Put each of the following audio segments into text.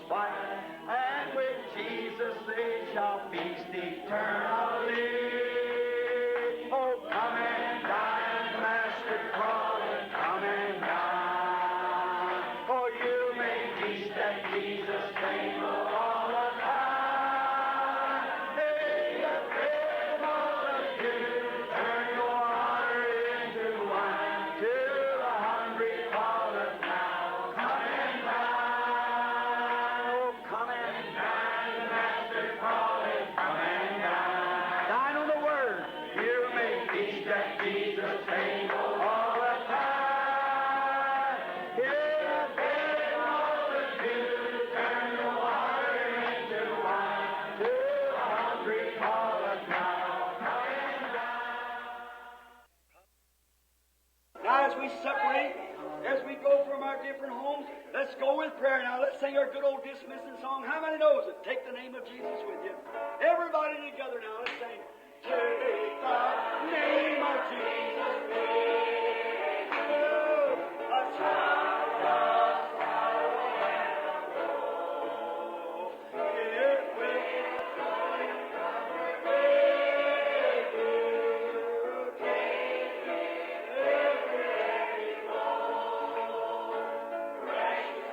white, and with Jesus they shall feast eternally. Oh, come and dine, Master Crawford, come and dine. For you may feast at Jesus' table all the time. Hey, the great multitude, turn your water into wine. To the hungry calleth now, come and dine. Oh, come and dine, Master calleth, come and dine. Dine on the Word. You may feast at Jesus' table all the time. Yeah, the great multitude, turn your water into wine. To the hungry calleth now, come and dine. Now, as we separate, as we go from our different homes, let's go with prayer now. Let's sing our good old dismissing song. How many knows it? Take the name of Jesus with you. Everybody together now. Let's sing. Take the name of Jesus with you. A child of sorrow and of woe. It will make you take every woe. Precious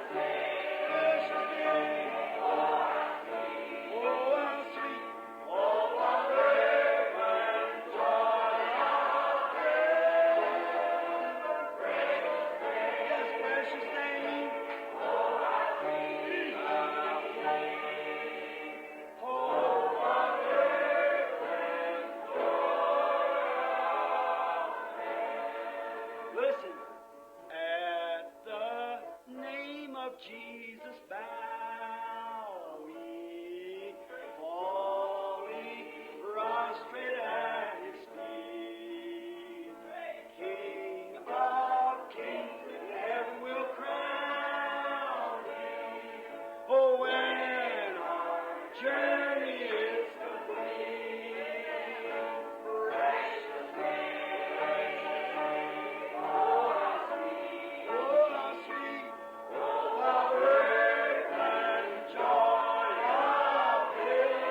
name, oh how sweet, oh what fragrant joy of heaven. Precious name, yes, precious name, oh how sweet, how sweet, oh what fragrant joy of heaven. Listen. At the name of Jesus bow we, falling prostrate at His feet. King of kings, heaven will crown Thee. Oh, when our journey is complete, precious name, oh how sweet, oh how fragrant joy of heaven.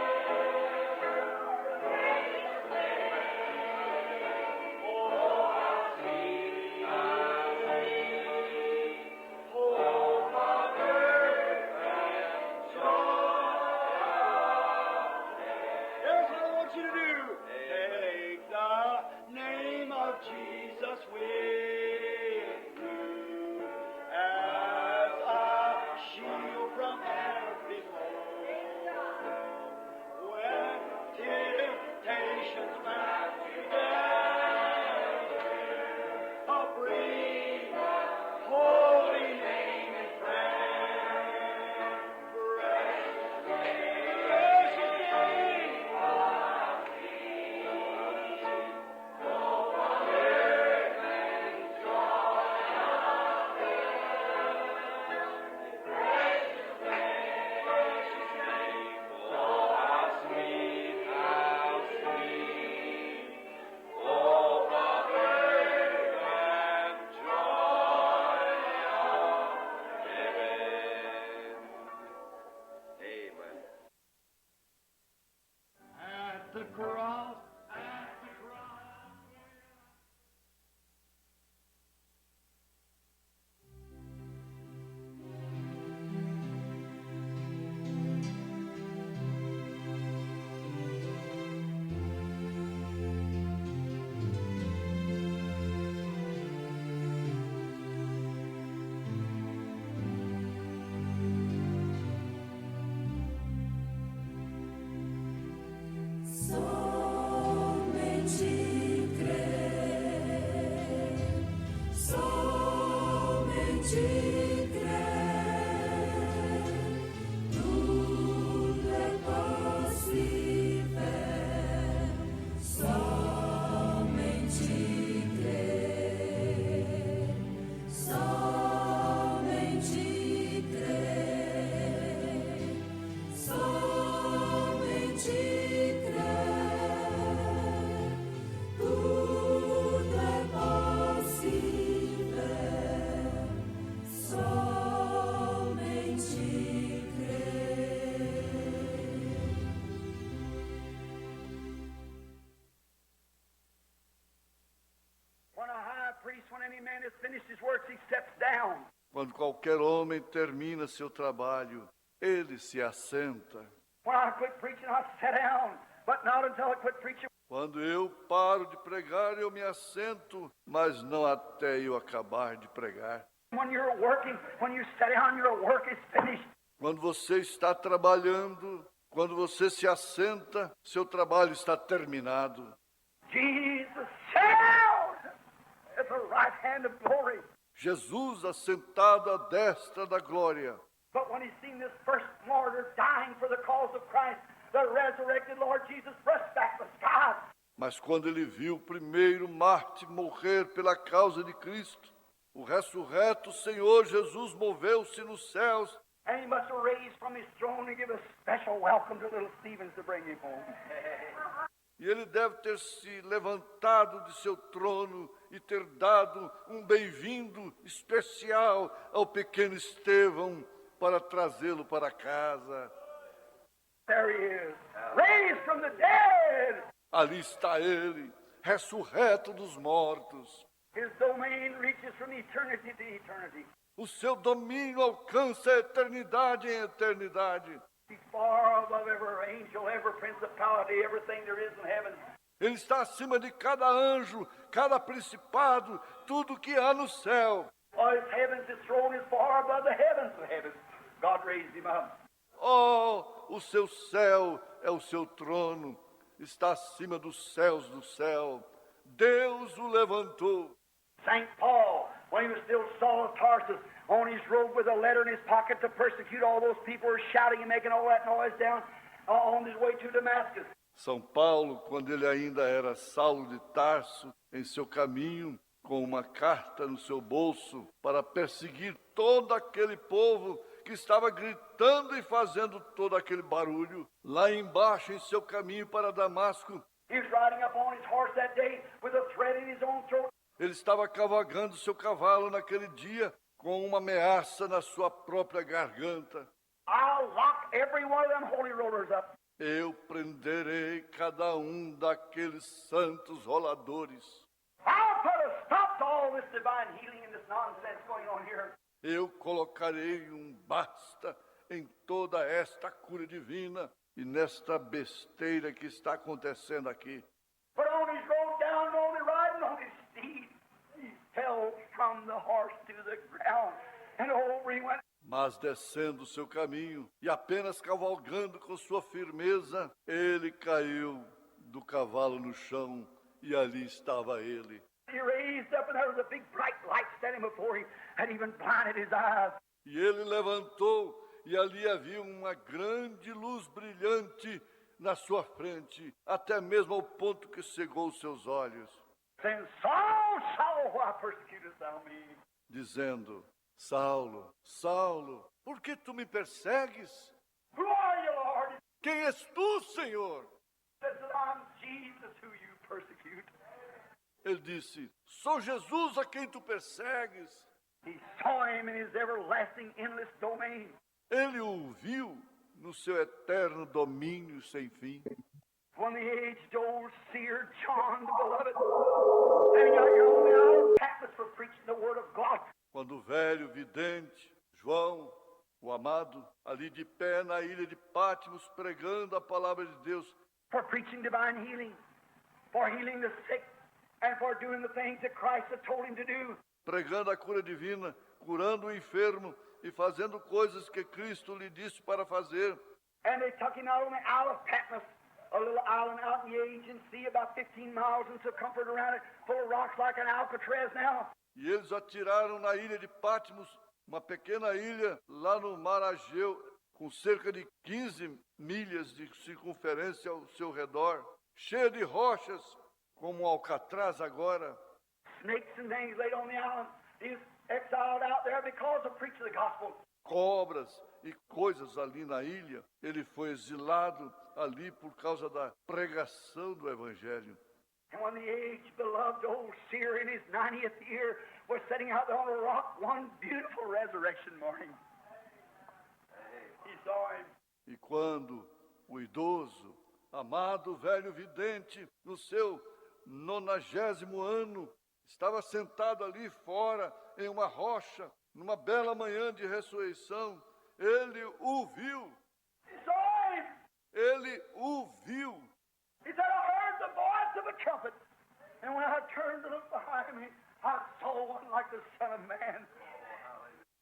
Oh how sweet, oh how fragrant joy. Here's what I want you to do. Take the name of Jesus with you as a shield from every foe. When temptations round you gather, breathe the holy name in prayer. Precious name, oh how sweet, oh what fragrant joy of heaven. Precious name, oh how sweet, oh what fragrant joy of heaven. Amen. At the cross, at the cross. Somente crer. finished his works, he steps down. Quando qualquer homem termina seu trabalho, ele se assenta. When I quit preaching, I sat down, but not until I quit preaching. Quando eu paro de pregar, eu me assento, mas não até eu acabar de pregar. When you're working, when you sit down, your work is finished. Quando você está trabalhando, quando você se assenta, seu trabalho está terminado. Jesus shall at the right hand of glory. Jesus assentado à destra da glória. But when he seen this first martyr dying for the cause of Christ, the resurrected Lord Jesus brushed back the skies. Mas quando ele viu o primeiro mártir morrer pela causa de Cristo, o ressurreto Senhor Jesus moveu-se nos céus. And he must have raised from his throne and give a special welcome to little Stevens to bring him home. E ele deve ter se levantado de seu trono e ter dado um bem-vindo especial ao pequeno Estevão para trazê-lo para casa. There he is, raised from the dead. Ali está ele, ressurreto dos mortos. His domain reaches from eternity to eternity. O seu domínio alcança a eternidade em eternidade. He's far above every angel, every principality, everything there is in heaven. Ele está acima de cada anjo, cada principado, tudo que há no céu. Oh, his heavens, his throne is far above the heavens of heavens. God raised him up. Oh, o seu céu é o seu trono, está acima dos céus do céu. Deus o levantou. St. Paul, when he was still Saul of Tarsus, on his road with a letter in his pocket to persecute all those people who were shouting and making all that noise down on his way to Damascus. São Paulo, quando ele ainda era Saulo de Tarso, em seu caminho, com uma carta no seu bolso, para perseguir todo aquele povo que estava gritando e fazendo todo aquele barulho, lá embaixo em seu caminho para Damasco. He was riding up on his horse that day with a thread in his own throat. Ele estava cavalgando seu cavalo naquele dia, com uma ameaça na sua própria garganta. I'll lock every one of them holy rollers up. Eu prenderei cada um daqueles santos roladores. I'll put a stop to all this divine healing and this nonsense going on here. Eu colocarei um basta em toda esta cura divina e nesta besteira que está acontecendo aqui. But on his road down, only riding on his steed, he fell from the horse to the ground, and over he went. Mas descendo o seu caminho e apenas cavalgando com sua firmeza, ele caiu do cavalo no chão e ali estava ele. He raised up, and there was a big bright light standing before him, and even blinded his eyes. E ele levantou e ali havia uma grande luz brilhante na sua frente, até mesmo ao ponto que cegou os seus olhos, Saying, Saul, Saul, why persecutest thou me? dizendo: Saulo, Saulo, por que tu me persegues? Who are you, Lord? Quem és tu, Senhor? He says that I'm Jesus who you persecute. Ele disse: sou Jesus a quem tu persegues. He saw him in his everlasting, endless domain. Ele o viu no seu eterno domínio sem fim. When the aged-old seer John the Beloved, standing out here on the Isle of Patmos for preaching the Word of God, Quando o velho vidente, João, o amado, ali de pé na ilha de Patmos, pregando a palavra de Deus, for preaching divine healing, for healing the sick, and for doing the things that Christ had told him to do. pregando a cura divina, curando o enfermo e fazendo coisas que Cristo lhe disse para fazer. And they took him out on the Isle of Patmos, a little island out in the Aegean Sea, about 15 miles in circumference around it, full of rocks like an Alcatraz now. E eles atiraram na ilha de Patmos, uma pequena ilha lá no mar Ageu, com cerca de 15 milhas de circunferência ao seu redor, cheia de rochas, como um Alcatraz agora. Snakes and things laid on the island. He was exiled out there because of preaching the gospel. Cobras e coisas ali na ilha. Ele foi exilado ali por causa da pregação do Evangelho. And when the age-beloved old seer in his 90th year was sitting out there on a rock one beautiful resurrection morning, he saw him. E quando o idoso, amado velho vidente, no seu 90º ano, estava sentado ali fora, em uma rocha, numa bela manhã de ressurreição, ele o viu. He saw him. Ele o viu. He said, I heard the voice of a trumpet. And when I turned to look behind me, I saw one like the Son of Man.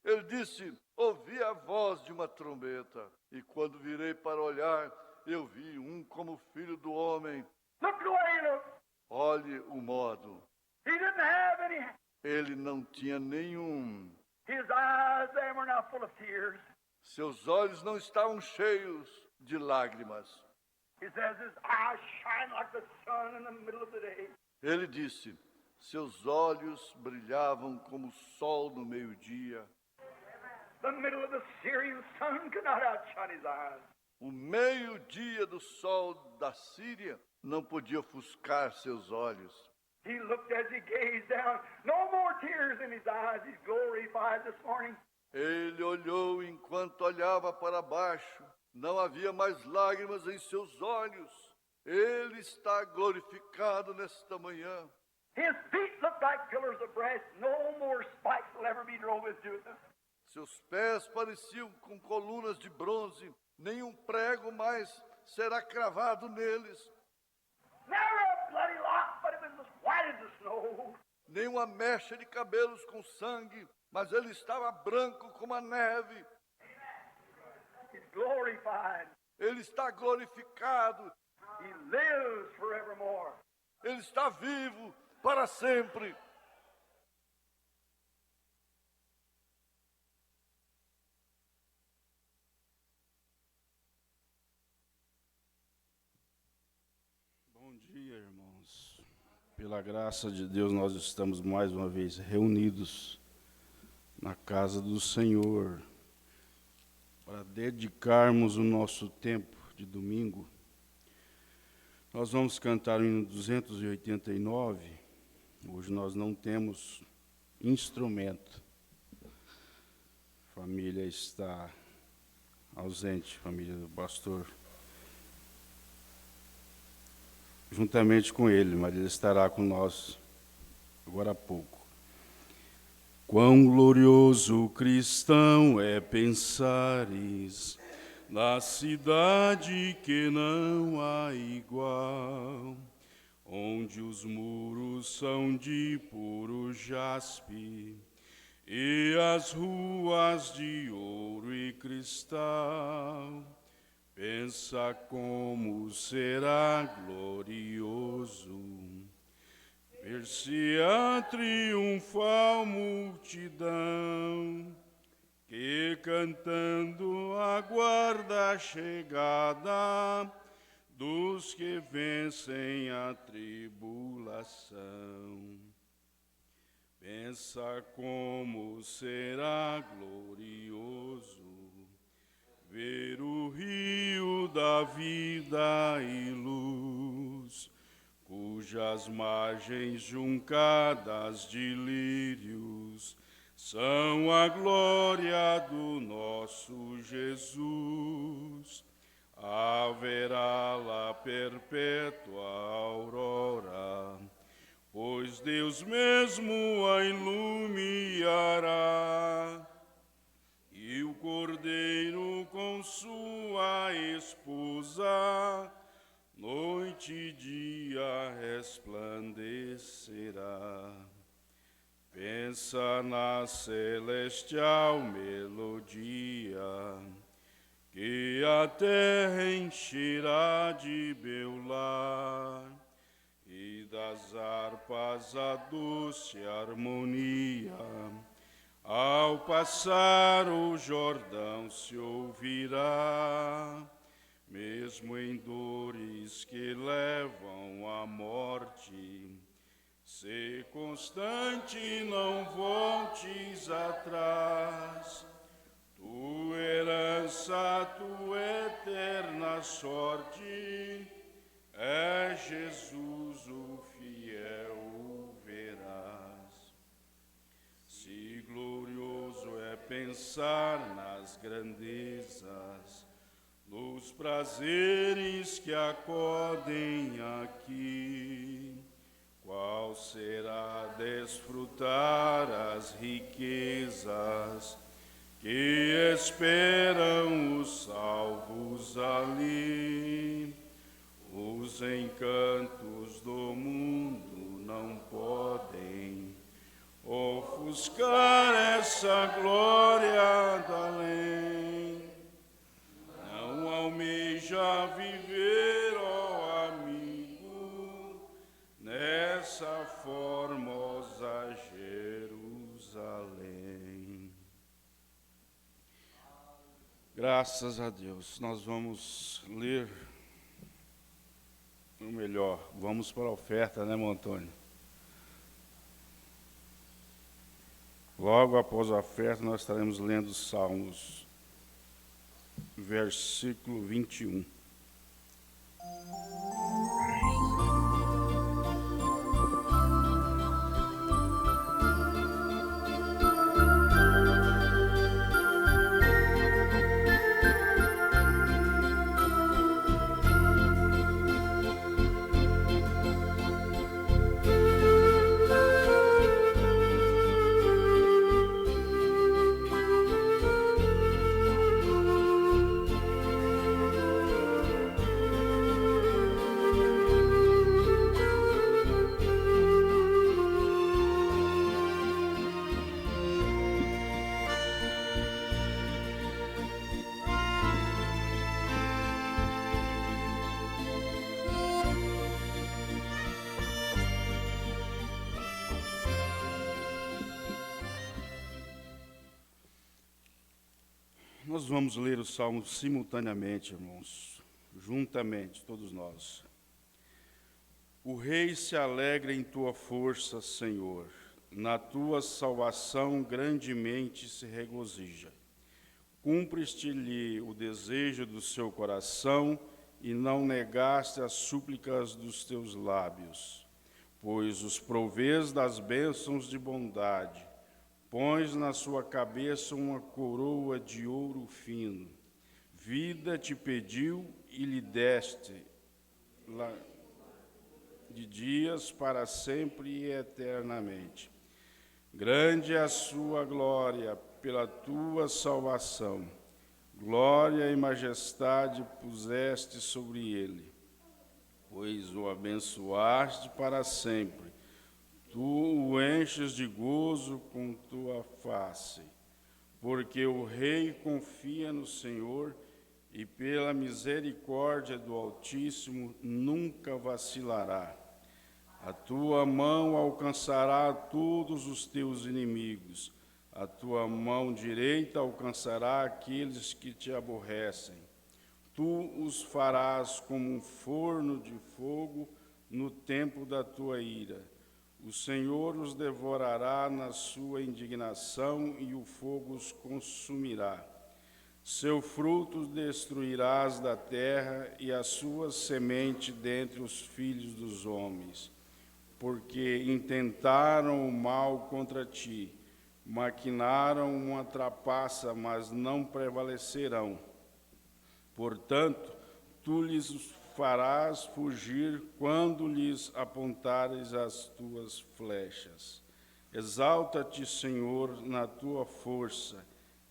Ele disse, ouvi a voz de uma trombeta, e quando virei para olhar, eu vi um como filho do homem. Look the way he looked. Olhe o modo. He didn't have any. Ele não tinha nenhum. His eyes there were not full of tears. Seus olhos não estavam cheios de lágrimas. He says his eyes shine like the sun in the middle of the day. Ele disse, seus olhos brilhavam como o sol no meio-dia. The middle of the Syrian sun could not outshine his eyes. O meio-dia do sol da Síria não podia ofuscar seus olhos. He looked as he gazed down. No more tears in his eyes. He's glorified this morning. Ele olhou enquanto olhava para baixo. Não havia mais lágrimas em seus olhos. Ele está glorificado nesta manhã. His feet looked like pillars of brass. No more spikes will ever be drove into them. Seus pés pareciam com colunas de bronze. Nenhum prego mais será cravado neles. Never a bloody lock, but it was as white as the snow. Nenhuma mecha de cabelos com sangue, mas ele estava branco como a neve. He's glorified. Ele está glorificado. He lives forevermore. Ele está vivo para sempre. Bom dia, irmãos. Pela graça de Deus, nós estamos mais uma vez reunidos na casa do Senhor para dedicarmos o nosso tempo de domingo. Nós vamos cantar o hino 289. Hoje nós não temos instrumento. A família está ausente, família do pastor. Juntamente com ele, mas ele estará com nós agora há pouco. Quão glorioso cristão é pensares na cidade que não há igual, onde os muros são de puro jaspe e as ruas de ouro e cristal. Pensa como será glorioso ver-se a triunfal multidão que cantando aguarda a chegada dos que vencem a tribulação. Pensa como será glorioso ver o rio da vida e luz, cujas margens juncadas de lírios são a glória do nosso Jesus. Haverá lá perpétua aurora, pois Deus mesmo a iluminará. E o Cordeiro com sua esposa, noite e dia resplandecerá. Pensa na celestial melodia, que a terra encherá de beular, e das harpas a doce harmonia. Ao passar o Jordão se ouvirá, mesmo em dores que levam à morte. Se constante, não voltes atrás. Tua herança, tua eterna sorte, é Jesus o fiel, o verás. Se glorioso é pensar nas grandezas, nos prazeres que acodem aqui, Qual será desfrutar as riquezas que esperam os salvos ali? Os encantos do mundo não podem ofuscar essa glória da além. Não almeja viver, ó amigo, nessa formosa Jerusalém. Graças a Deus. Nós vamos ler, ou melhor, vamos para a oferta, né, irmão Antônio? Logo após a oferta, nós estaremos lendo os Salmos, versículo 21. Nós vamos ler o Salmo simultaneamente, irmãos, juntamente, todos nós. O rei se alegra em tua força, Senhor, na tua salvação grandemente se regozija. Cumpres-te-lhe o desejo do seu coração e não negaste as súplicas dos teus lábios, pois os provês das bênçãos de bondade. Pões na sua cabeça uma coroa de ouro fino. Vida te pediu e lhe deste, de dias para sempre e eternamente. Grande é a sua glória pela tua salvação. Glória e majestade puseste sobre ele, pois o abençoaste para sempre. Tu o enches de gozo com tua face, porque o rei confia no Senhor e pela misericórdia do Altíssimo nunca vacilará. A tua mão alcançará todos os teus inimigos, a tua mão direita alcançará aqueles que te aborrecem. Tu os farás como um forno de fogo no tempo da tua ira. O Senhor os devorará na sua indignação e o fogo os consumirá. Seu fruto destruirás da terra e a sua semente dentre os filhos dos homens, porque intentaram o mal contra ti, maquinaram uma trapaça, mas não prevalecerão. Portanto, tu lhes farás fugir quando lhes apontares as tuas flechas. Exalta-te, Senhor, na tua força.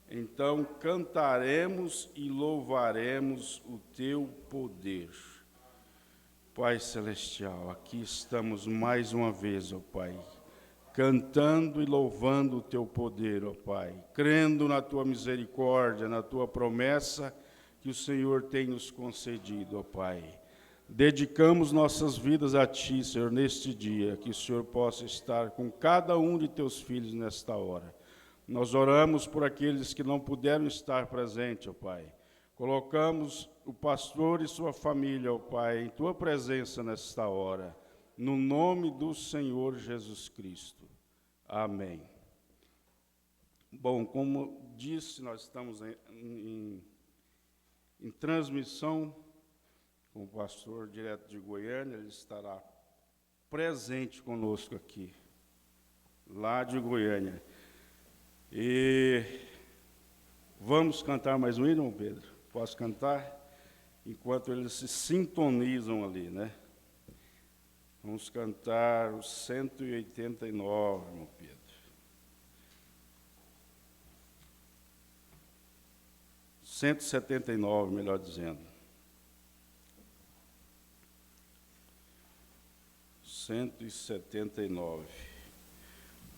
Então cantaremos e louvaremos o teu poder. Pai Celestial, aqui estamos mais uma vez, ó Pai, cantando e louvando o teu poder, ó Pai, crendo na tua misericórdia, na tua promessa que o Senhor tem nos concedido, ó Pai. Dedicamos nossas vidas a Ti, Senhor, neste dia, que o Senhor possa estar com cada um de Teus filhos nesta hora. Nós oramos por aqueles que não puderam estar presentes, ó Pai. Colocamos o pastor e sua família, ó Pai, em Tua presença nesta hora, no nome do Senhor Jesus Cristo. Amém. Bom, como disse, nós estamos em transmissão com o pastor direto de Goiânia. Ele estará presente conosco aqui, lá de Goiânia. E vamos cantar mais um hino, Pedro? Posso cantar? Enquanto eles se sintonizam ali, né? Vamos cantar o 189, irmão Pedro. — 179, melhor dizendo. 179.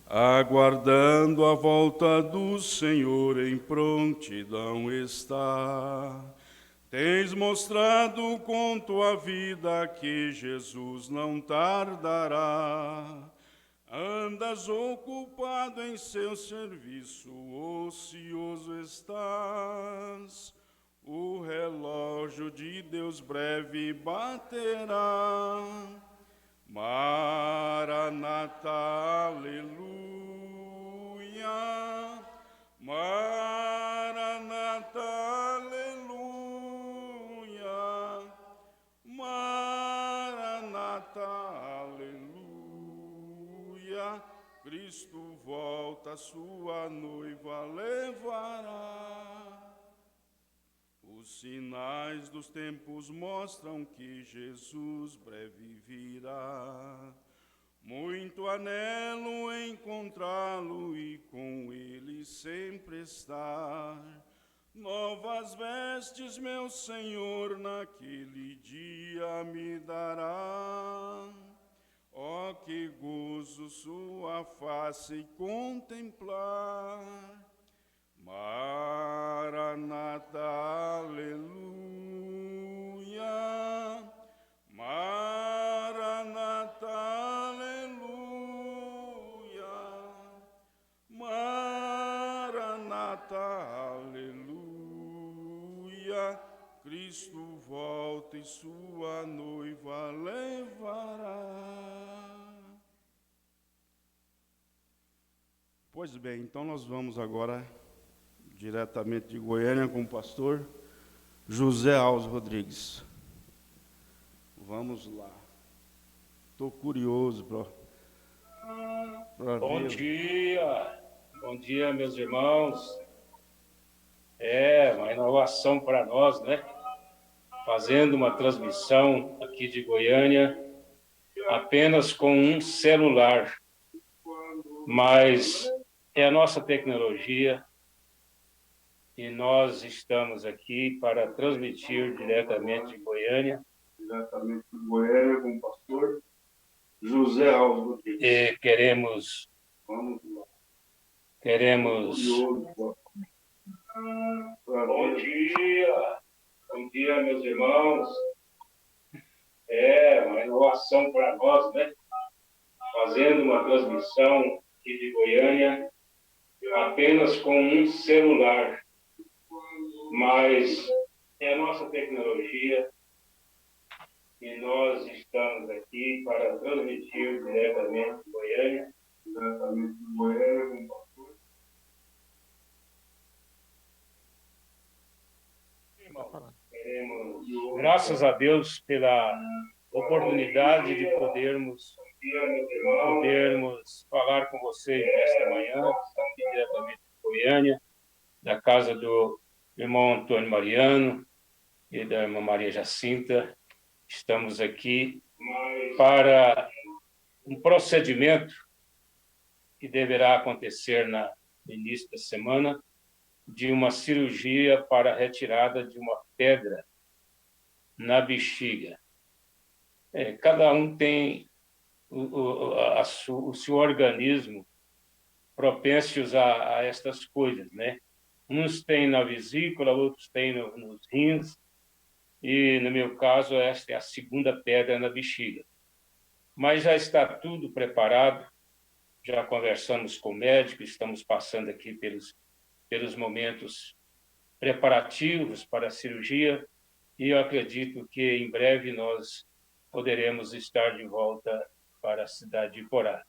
Aguardando a volta do Senhor, em prontidão está. Tens mostrado com tua vida que Jesus não tardará. Andas ocupado em seu serviço, ocioso estás. O relógio de Deus breve baterá. Maranata, aleluia. Maranata, aleluia. Maranata, aleluia. Cristo volta, sua noiva levará. Os sinais dos tempos mostram que Jesus breve virá. Muito anelo encontrá-lo e com ele sempre estar. Novas vestes, meu Senhor, naquele dia me dará. Oh, que gozo sua face contemplar. Maranata, aleluia. Maranata, aleluia. Maranata, aleluia. Cristo volta e sua noiva levará. Pois bem, então nós vamos agora diretamente de Goiânia com o pastor José Alves Rodrigues. Vamos lá. Estou curioso para Bom dia, meus irmãos. Uma inovação para nós, né? Fazendo uma transmissão aqui de Goiânia apenas com um celular. Mas é a nossa tecnologia e nós estamos aqui para transmitir diretamente de Goiânia. Diretamente de Goiânia com o pastor José Alves Rodrigues. E queremos Bom dia, meus irmãos. Uma inovação para nós, né? Fazendo uma transmissão aqui de Goiânia apenas com um celular. Mas é a nossa tecnologia e nós estamos aqui para transmitir diretamente de Goiânia. Diretamente de Goiânia com o pastor. Graças a Deus pela oportunidade de podermos falar com vocês nesta manhã, aqui diretamente de Goiânia, da casa do irmão Antônio Mariano e da irmã Maria Jacinta. Estamos aqui para um procedimento que deverá acontecer no início da semana, de uma cirurgia para a retirada de uma pedra na bexiga. Cada um tem o seu organismo propensos a estas coisas, né? Uns têm na vesícula, outros têm nos rins, e no meu caso esta é a segunda pedra na bexiga. Mas já está tudo preparado, já conversamos com o médico, estamos passando aqui pelos momentos preparativos para a cirurgia, e eu acredito que em breve nós poderemos estar de volta para a cidade de Porá.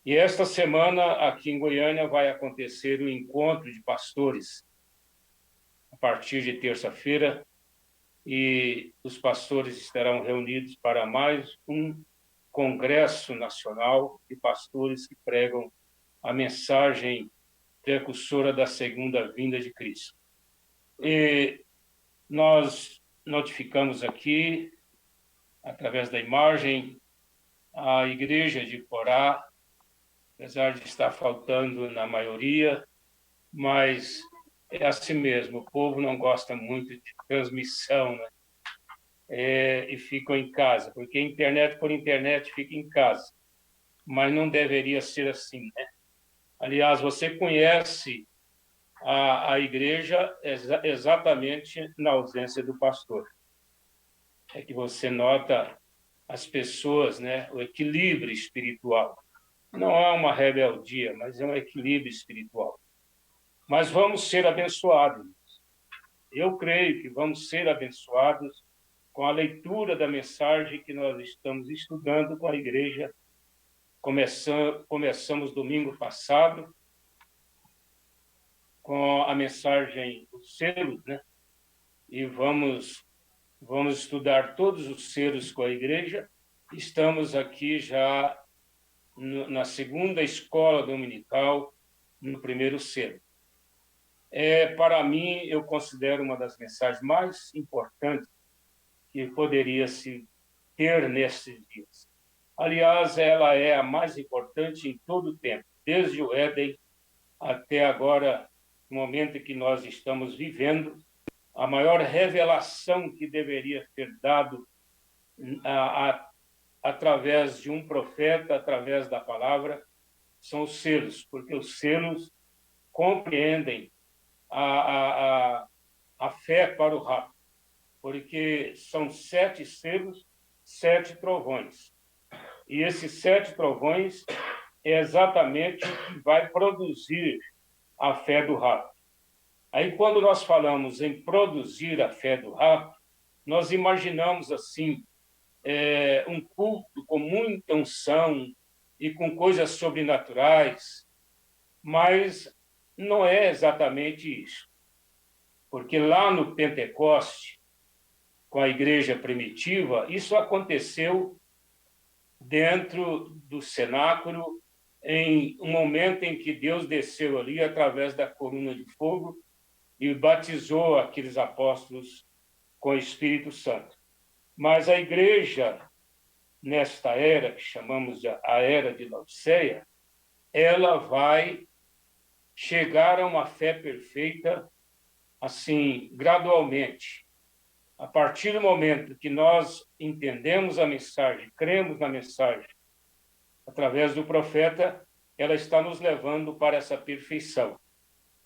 E esta semana, aqui em Goiânia, vai acontecer o encontro de pastores, a partir de terça-feira, e os pastores estarão reunidos para mais um congresso nacional de pastores que pregam a mensagem precursora da segunda vinda de Cristo. E nós notificamos aqui, através da imagem, a igreja de Corá, apesar de estar faltando na maioria, mas é assim mesmo, o povo não gosta muito de transmissão, né? E ficam em casa, porque internet por internet fica em casa, mas não deveria ser assim, né? Aliás, você conhece a igreja exatamente na ausência do pastor. É que você nota as pessoas, né? O equilíbrio espiritual. Não é uma rebeldia, mas é um equilíbrio espiritual. Mas vamos ser abençoados. Eu creio que vamos ser abençoados com a leitura da mensagem que nós estamos estudando com a igreja. Começamos domingo passado com a mensagem dos selos, né? E vamos estudar todos os selos com a igreja. Estamos aqui já na segunda escola dominical, no primeiro selo. Para mim, eu considero uma das mensagens mais importantes que poderia se ter nesses dias. Aliás, ela é a mais importante em todo o tempo, desde o Éden até agora, no momento em que nós estamos vivendo, a maior revelação que deveria ser dado através de um profeta, através da palavra, são os selos, porque os selos compreendem a fé para o rapto, porque são 7 selos, 7 trovões. E esses 7 trovões é exatamente o que vai produzir a fé do rapto. Aí, quando nós falamos em produzir a fé do rapto, nós imaginamos assim, um culto com muita unção e com coisas sobrenaturais, mas não é exatamente isso. Porque lá no Pentecoste, com a igreja primitiva, isso aconteceu dentro do cenáculo, em um momento em que Deus desceu ali através da coluna de fogo e batizou aqueles apóstolos com o Espírito Santo. Mas a igreja, nesta era, que chamamos de a era de Laodiceia, ela vai chegar a uma fé perfeita, assim, gradualmente. A partir do momento que nós entendemos a mensagem, cremos na mensagem, através do profeta, ela está nos levando para essa perfeição.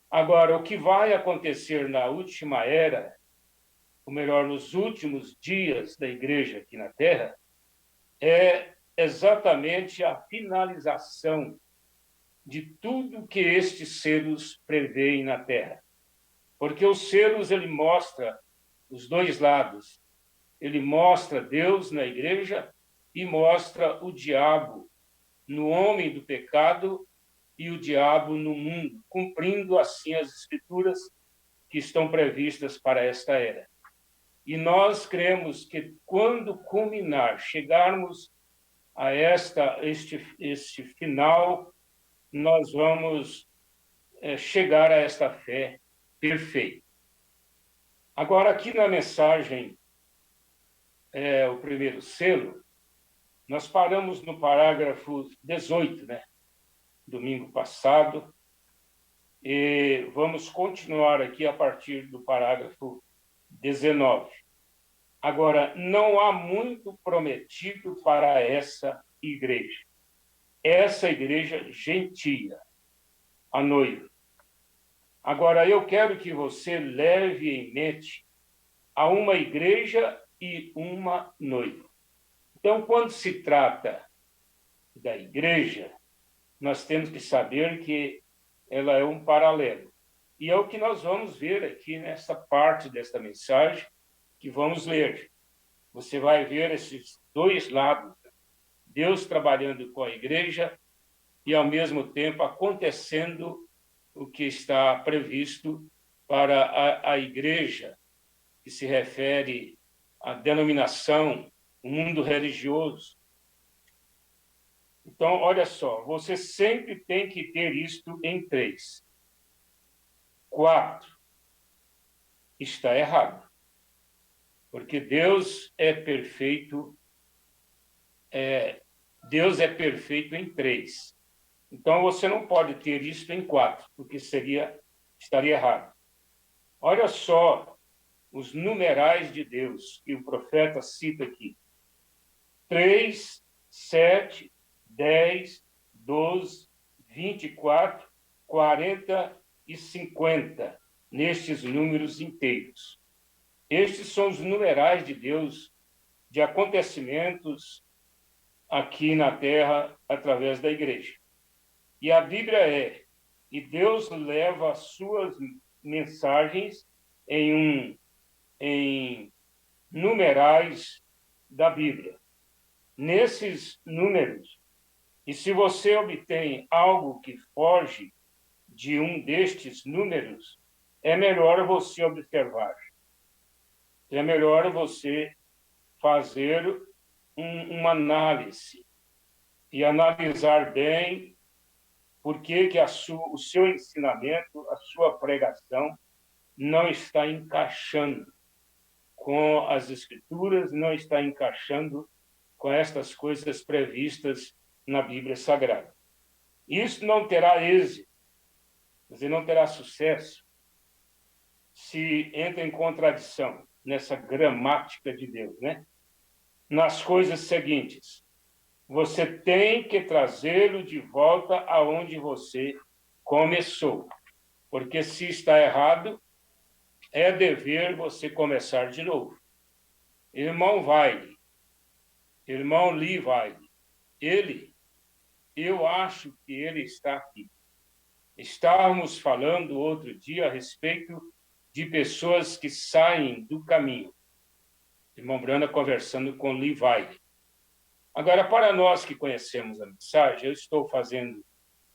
Agora, o que vai acontecer na última era, ou melhor, nos últimos dias da igreja aqui na Terra, é exatamente a finalização de tudo que estes selos prevêem na Terra. Porque os selos, ele mostra os dois lados. Ele mostra Deus na igreja e mostra o diabo no homem do pecado e o diabo no mundo, cumprindo assim as escrituras que estão previstas para esta era. E nós cremos que quando culminar, chegarmos a este final, nós vamos chegar a esta fé perfeita. Agora, aqui na mensagem, o primeiro selo, nós paramos no parágrafo 18, né? Domingo passado, e vamos continuar aqui a partir do parágrafo 19. Agora, não há muito prometido para essa igreja gentia, a noiva. Agora, eu quero que você leve em mente a uma igreja e uma noiva. Então, quando se trata da igreja, nós temos que saber que ela é um paralelo. E é o que nós vamos ver aqui nessa parte desta mensagem que vamos ler. Você vai ver esses dois lados, Deus trabalhando com a igreja e, ao mesmo tempo, acontecendo o que está previsto para a igreja, que se refere à denominação, o mundo religioso. Então, olha só, você sempre tem que ter isto em 3. 4, está errado. Porque Deus é perfeito Deus é perfeito em 3. Então, você não pode ter isto em 4, porque estaria errado. Olha só os numerais de Deus que o profeta cita aqui. 3, 7, 10, 12, 24, 40 e 50, nestes números inteiros. Estes são os numerais de Deus de acontecimentos aqui na Terra através da igreja. E a Bíblia e Deus leva as suas mensagens em numerais da Bíblia. Nesses números, e se você obtém algo que foge de um destes números, é melhor você observar. É melhor você fazer uma análise e analisar bem por que o seu ensinamento, a sua pregação, não está encaixando com as Escrituras, não está encaixando com estas coisas previstas na Bíblia Sagrada. Isso não terá êxito, você não terá sucesso se entra em contradição nessa gramática de Deus, né? Nas coisas seguintes, você tem que trazê-lo de volta aonde você começou, porque se está errado, é dever você começar de novo. Irmão Wiley, irmão Lee Wiley, eu acho que ele está aqui. Estávamos falando outro dia a respeito de pessoas que saem do caminho. Irmão Brana conversando com Lee Wiley. Agora, para nós que conhecemos a mensagem, eu estou fazendo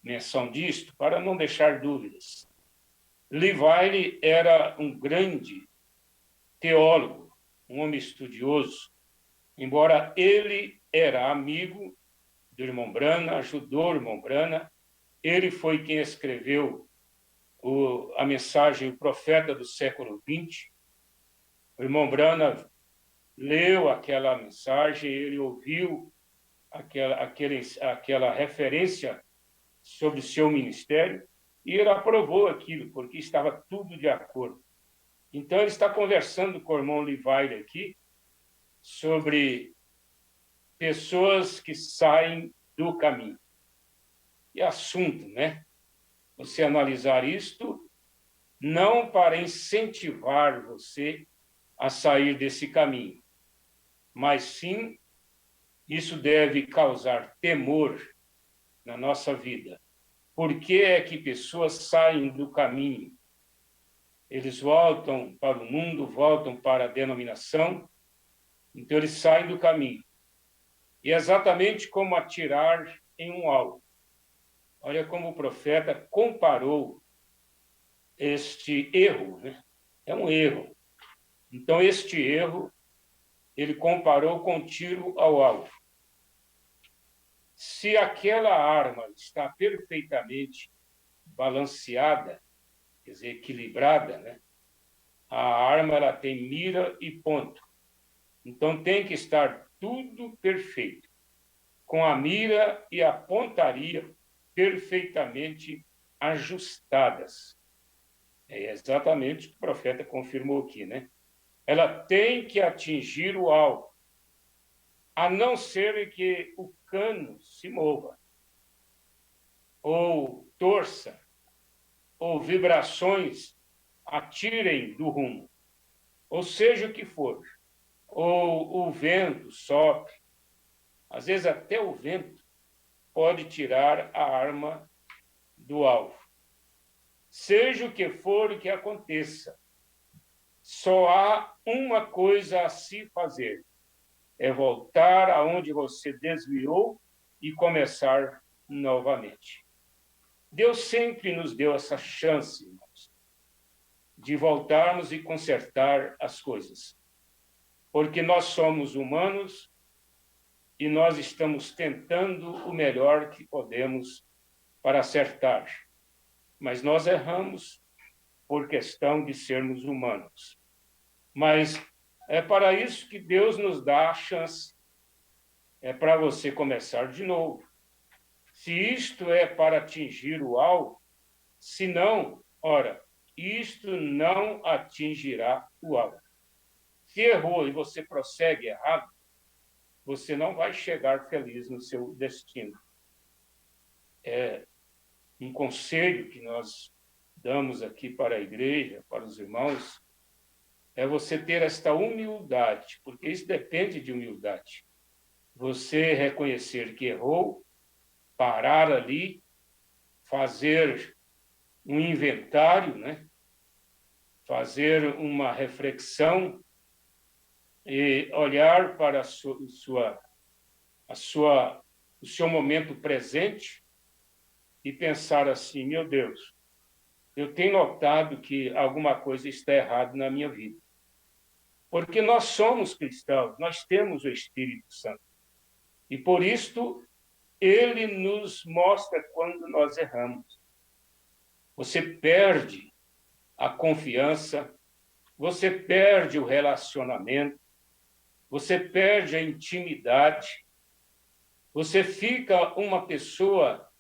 menção disto para não deixar dúvidas. Lee Wiley era um grande teólogo, um homem estudioso, embora ele era amigo do irmão Brana, ajudou o irmão Brana, ele foi quem escreveu a mensagem O Profeta do Século XX. O irmão Brana leu aquela mensagem, ele ouviu aquela referência sobre o seu ministério e ele aprovou aquilo, porque estava tudo de acordo. Então, ele está conversando com o irmão Livaire aqui sobre pessoas que saem do caminho. E assunto, né? Você analisar isto não para incentivar você a sair desse caminho, mas sim isso deve causar temor na nossa vida. Por que é que pessoas saem do caminho? Eles voltam para o mundo, voltam para a denominação, então eles saem do caminho. E é exatamente como atirar em um alvo. Olha como o profeta comparou este erro, né? É um erro. Então, este erro, ele comparou com tiro ao alvo. Se aquela arma está perfeitamente balanceada, quer dizer, equilibrada, né? A arma ela tem mira e ponto. Então, tem que estar tudo perfeito, com a mira e a pontaria perfeitamente ajustadas. É exatamente o que o profeta confirmou aqui, né? Ela tem que atingir o alvo, a não ser que o cano se mova, ou torça, ou vibrações atirem do rumo, ou seja o que for, ou o vento sopre. Às vezes até o vento pode tirar a arma do alvo. Seja o que for o que aconteça, só há uma coisa a se fazer, é voltar aonde você desviou e começar novamente. Deus sempre nos deu essa chance, irmãos, de voltarmos e consertar as coisas, porque nós somos humanos e nós estamos tentando o melhor que podemos para acertar, mas nós erramos por questão de sermos humanos. Mas é para isso que Deus nos dá a chance. é para você começar de novo. Se isto é para atingir o alvo, se não, ora, isto não atingirá o alvo. Se errou e você prossegue errado, você não vai chegar feliz no seu destino. É um conselho que nós damos aqui para a igreja, para os irmãos, é você ter esta humildade, porque isso depende de humildade. Você reconhecer que errou, parar ali, fazer um inventário, né? Fazer uma reflexão e olhar para o seu momento presente e pensar assim, meu Deus, eu tenho notado que alguma coisa está errada na minha vida. Porque nós somos cristãos, nós temos o Espírito Santo. E por isto, ele nos mostra quando nós erramos. Você perde a confiança, você perde o relacionamento, você perde a intimidade, você fica uma pessoa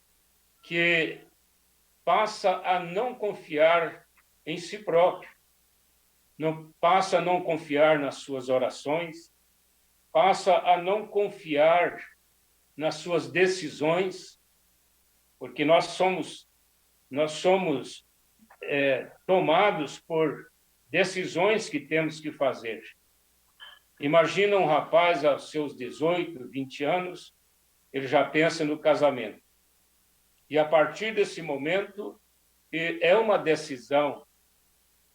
que passa a não confiar em si próprio, passa a não confiar nas suas orações, passa a não confiar nas suas decisões, porque nós somos tomados por decisões que temos que fazer. Imagina um rapaz aos seus 18, 20 anos, ele já pensa no casamento. E a partir desse momento, é uma decisão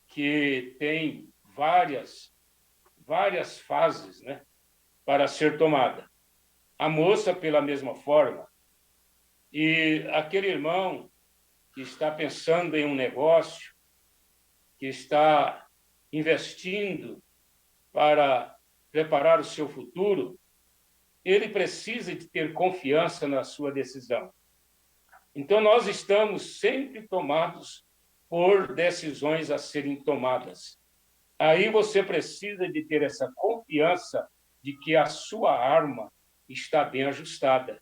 que tem várias fases, né, para ser tomada. A moça, pela mesma forma. E aquele irmão que está pensando em um negócio, que está investindo para preparar o seu futuro, ele precisa de ter confiança na sua decisão. Então, nós estamos sempre tomados por decisões a serem tomadas. Aí você precisa de ter essa confiança de que a sua arma está bem ajustada.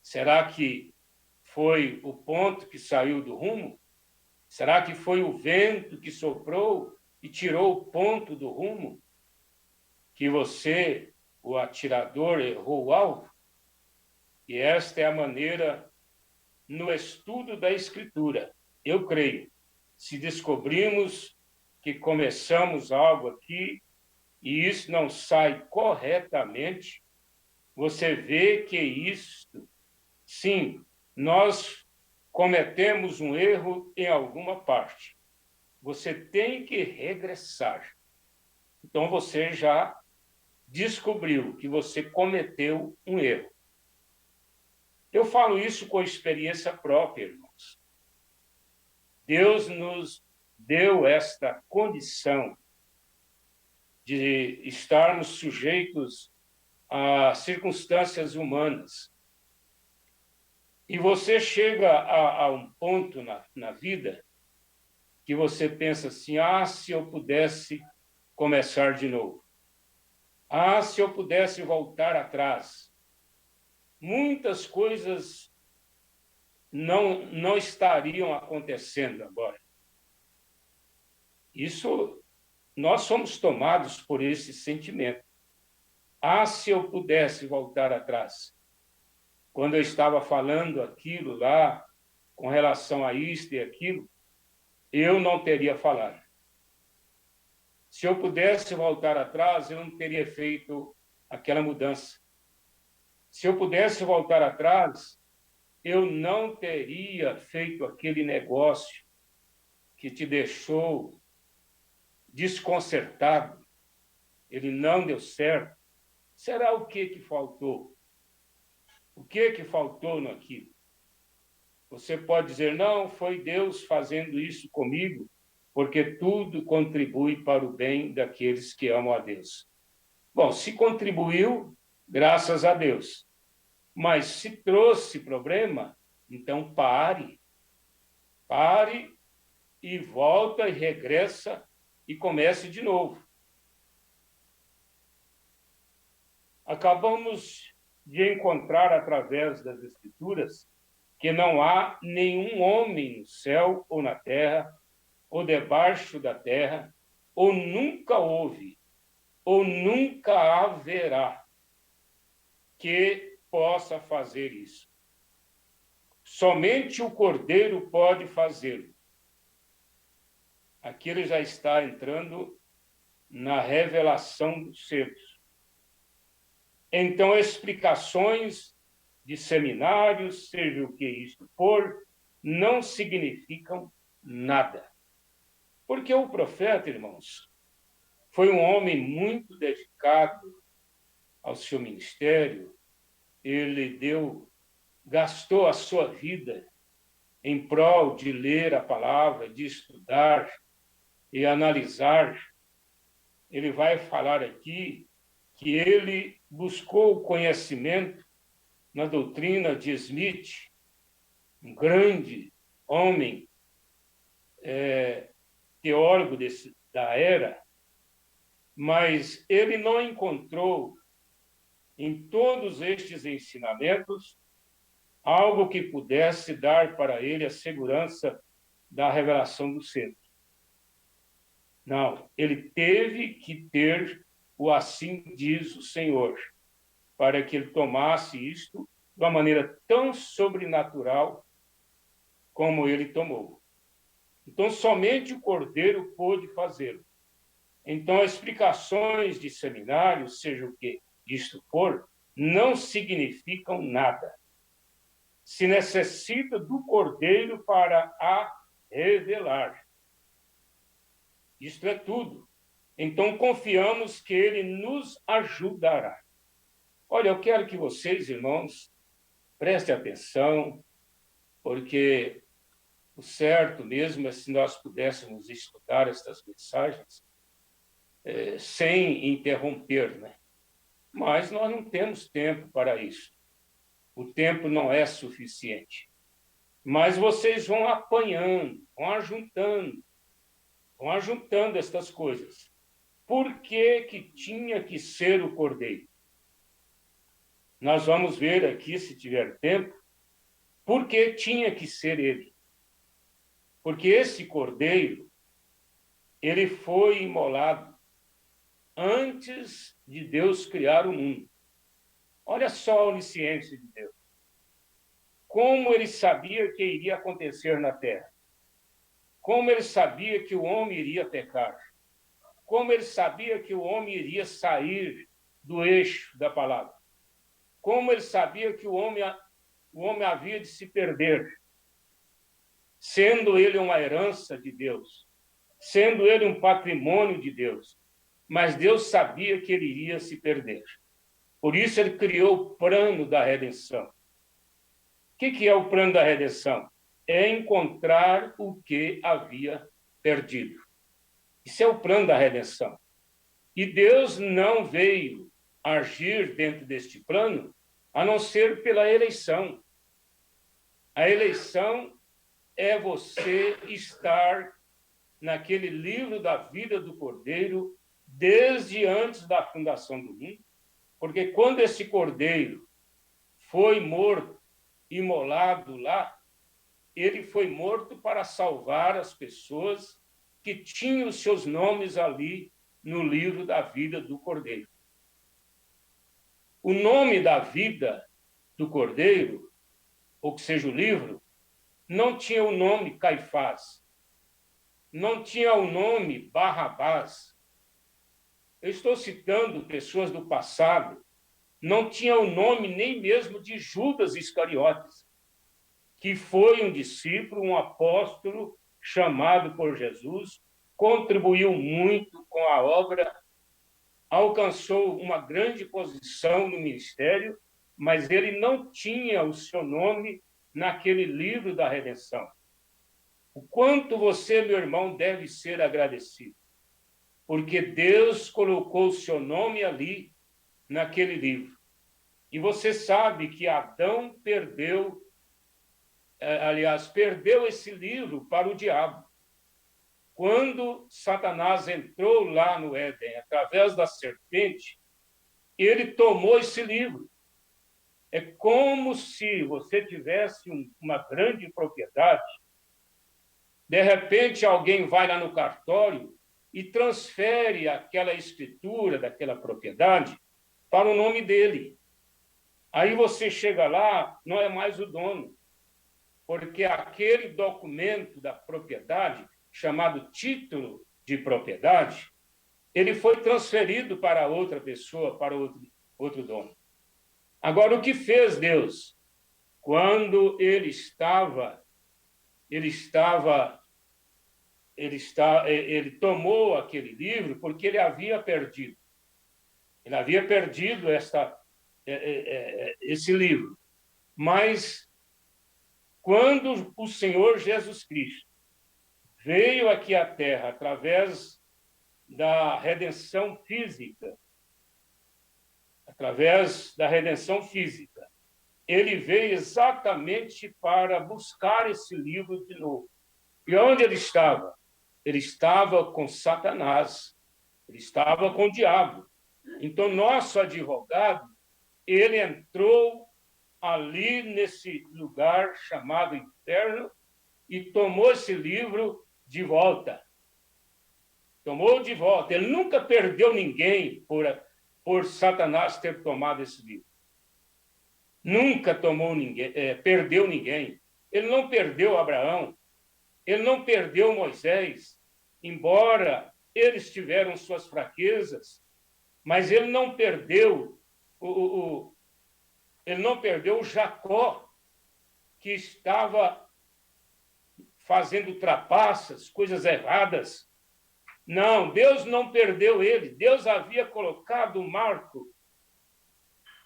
Será que foi o ponto que saiu do rumo? Será que foi o vento que soprou e tirou o ponto do rumo? Que você, o atirador, errou o alvo? E esta é a maneira, no estudo da Escritura, eu creio, se descobrimos que começamos algo aqui e isso não sai corretamente, você vê que isto, sim, nós cometemos um erro em alguma parte. Você tem que regressar. Então, você já descobriu que você cometeu um erro. Eu falo isso com experiência própria, irmãos. Deus nos deu esta condição de estarmos sujeitos a circunstâncias humanas. E você chega a um ponto na vida que você pensa assim, se eu pudesse começar de novo. Se eu pudesse voltar atrás. Muitas coisas não estariam acontecendo agora. Isso, nós somos tomados por esse sentimento. Se eu pudesse voltar atrás. Quando eu estava falando aquilo lá, com relação a isto e aquilo, eu não teria falado. Se eu pudesse voltar atrás, eu não teria feito aquela mudança. Se eu pudesse voltar atrás, eu não teria feito aquele negócio que te deixou desconcertado. Ele não deu certo. Será o que faltou? O que faltou naquilo? Você pode dizer, não, foi Deus fazendo isso comigo, porque tudo contribui para o bem daqueles que amam a Deus. Bom, se contribuiu, graças a Deus. Mas se trouxe problema, então pare e volta e regressa e comece de novo. Acabamos de encontrar através das Escrituras que não há nenhum homem no céu ou na terra, ou debaixo da terra, ou nunca houve, ou nunca haverá, que possa fazer isso. Somente o Cordeiro pode fazê-lo. Aqui ele já está entrando na revelação dos selos. Então, explicações de seminários, seja o que isto for, não significam nada. Porque o profeta, irmãos, foi um homem muito dedicado ao seu ministério. Ele gastou a sua vida em prol de ler a palavra, de estudar e analisar. Ele vai falar aqui que ele buscou o conhecimento na doutrina de Smith, um grande homem, teólogo da era, mas ele não encontrou em todos estes ensinamentos algo que pudesse dar para ele a segurança da revelação do centro. Não, ele teve que ter o assim diz o Senhor, para que ele tomasse isto de uma maneira tão sobrenatural como ele tomou. Então, somente o Cordeiro pôde fazê-lo. Então, explicações de seminários, seja o que isto for, não significam nada. Se necessita do Cordeiro para a revelar. Isto é tudo. Então, confiamos que ele nos ajudará. Olha, eu quero que vocês, irmãos, prestem atenção, porque o certo mesmo é se nós pudéssemos estudar estas mensagens sem interromper, né? Mas nós não temos tempo para isso. O tempo não é suficiente. Mas vocês vão apanhando, vão ajuntando estas coisas. Por que tinha que ser o Cordeiro? Nós vamos ver aqui, se tiver tempo, por que tinha que ser ele. Porque esse Cordeiro, ele foi imolado antes de Deus criar o mundo. Olha só a onisciência de Deus. Como ele sabia que iria acontecer na terra. Como ele sabia que o homem iria pecar. Como ele sabia que o homem iria sair do eixo da palavra. Como ele sabia que o homem havia de se perder, sendo ele uma herança de Deus, sendo ele um patrimônio de Deus. Mas Deus sabia que ele iria se perder. Por isso ele criou o plano da redenção. O que é o plano da redenção? É encontrar o que havia perdido. Isso é o plano da redenção. E Deus não veio agir dentro deste plano a não ser pela eleição. A eleição é você estar naquele livro da vida do Cordeiro desde antes da fundação do mundo, porque quando esse Cordeiro foi morto, imolado lá, ele foi morto para salvar as pessoas que tinham os seus nomes ali no livro da vida do Cordeiro. O nome da vida do Cordeiro, ou que seja o livro, não tinha o nome Caifás, não tinha o nome Barrabás. Eu estou citando pessoas do passado, não tinha o nome nem mesmo de Judas Iscariotes, que foi um discípulo, um apóstolo chamado por Jesus, contribuiu muito com a obra, alcançou uma grande posição no ministério, mas ele não tinha o seu nome naquele livro da redenção. O quanto você, meu irmão, deve ser agradecido, porque Deus colocou o seu nome ali, naquele livro. E você sabe que Adão perdeu esse livro para o diabo. Quando Satanás entrou lá no Éden, através da serpente, ele tomou esse livro. É como se você tivesse uma grande propriedade. De repente, alguém vai lá no cartório e transfere aquela escritura daquela propriedade para o nome dele. Aí você chega lá, não é mais o dono, porque aquele documento da propriedade, chamado título de propriedade, ele foi transferido para outra pessoa, para outro dono. Agora, o que fez Deus? Quando ele tomou aquele livro porque ele havia perdido. Ele havia perdido esse livro. Mas, quando o Senhor Jesus Cristo veio aqui à Terra através da redenção física, ele veio exatamente para buscar esse livro de novo. E onde ele estava? Ele estava com Satanás, ele estava com o diabo. Então, nosso advogado, ele entrou ali nesse lugar chamado inferno e tomou esse livro de volta. Tomou de volta. Ele nunca perdeu ninguém por Satanás ter tomado esse livro. Nunca perdeu ninguém. Ele não perdeu Abraão. Ele não perdeu Moisés, embora eles tiveram suas fraquezas, mas ele não perdeu o Jacó, que estava fazendo trapaças, coisas erradas. Não, Deus não perdeu ele. Deus havia colocado o marco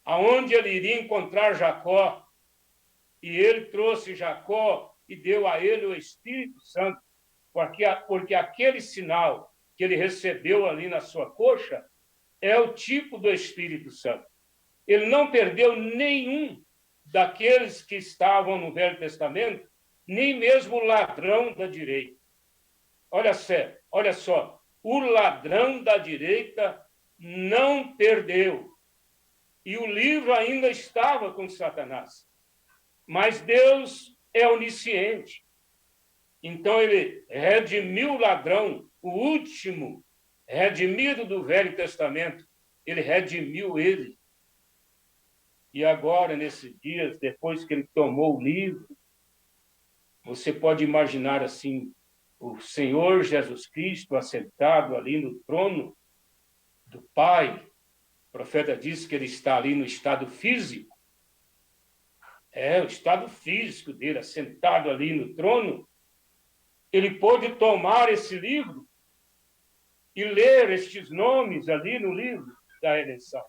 aonde ele iria encontrar Jacó, e ele trouxe Jacó e deu a ele o Espírito Santo, porque aquele sinal que ele recebeu ali na sua coxa é o tipo do Espírito Santo. Ele não perdeu nenhum daqueles que estavam no Velho Testamento, nem mesmo o ladrão da direita. Olha só, o ladrão da direita não perdeu. E o livro ainda estava com Satanás. Mas Deus é onisciente. Então ele redimiu o ladrão, o último redimido do Velho Testamento. Ele redimiu ele. E agora, nesses dias, depois que ele tomou o livro, você pode imaginar assim, o Senhor Jesus Cristo assentado ali no trono do Pai. O profeta disse que ele está ali no estado físico. O estado físico dele, assentado ali no trono. Ele pôde tomar esse livro e ler estes nomes ali no livro da redenção.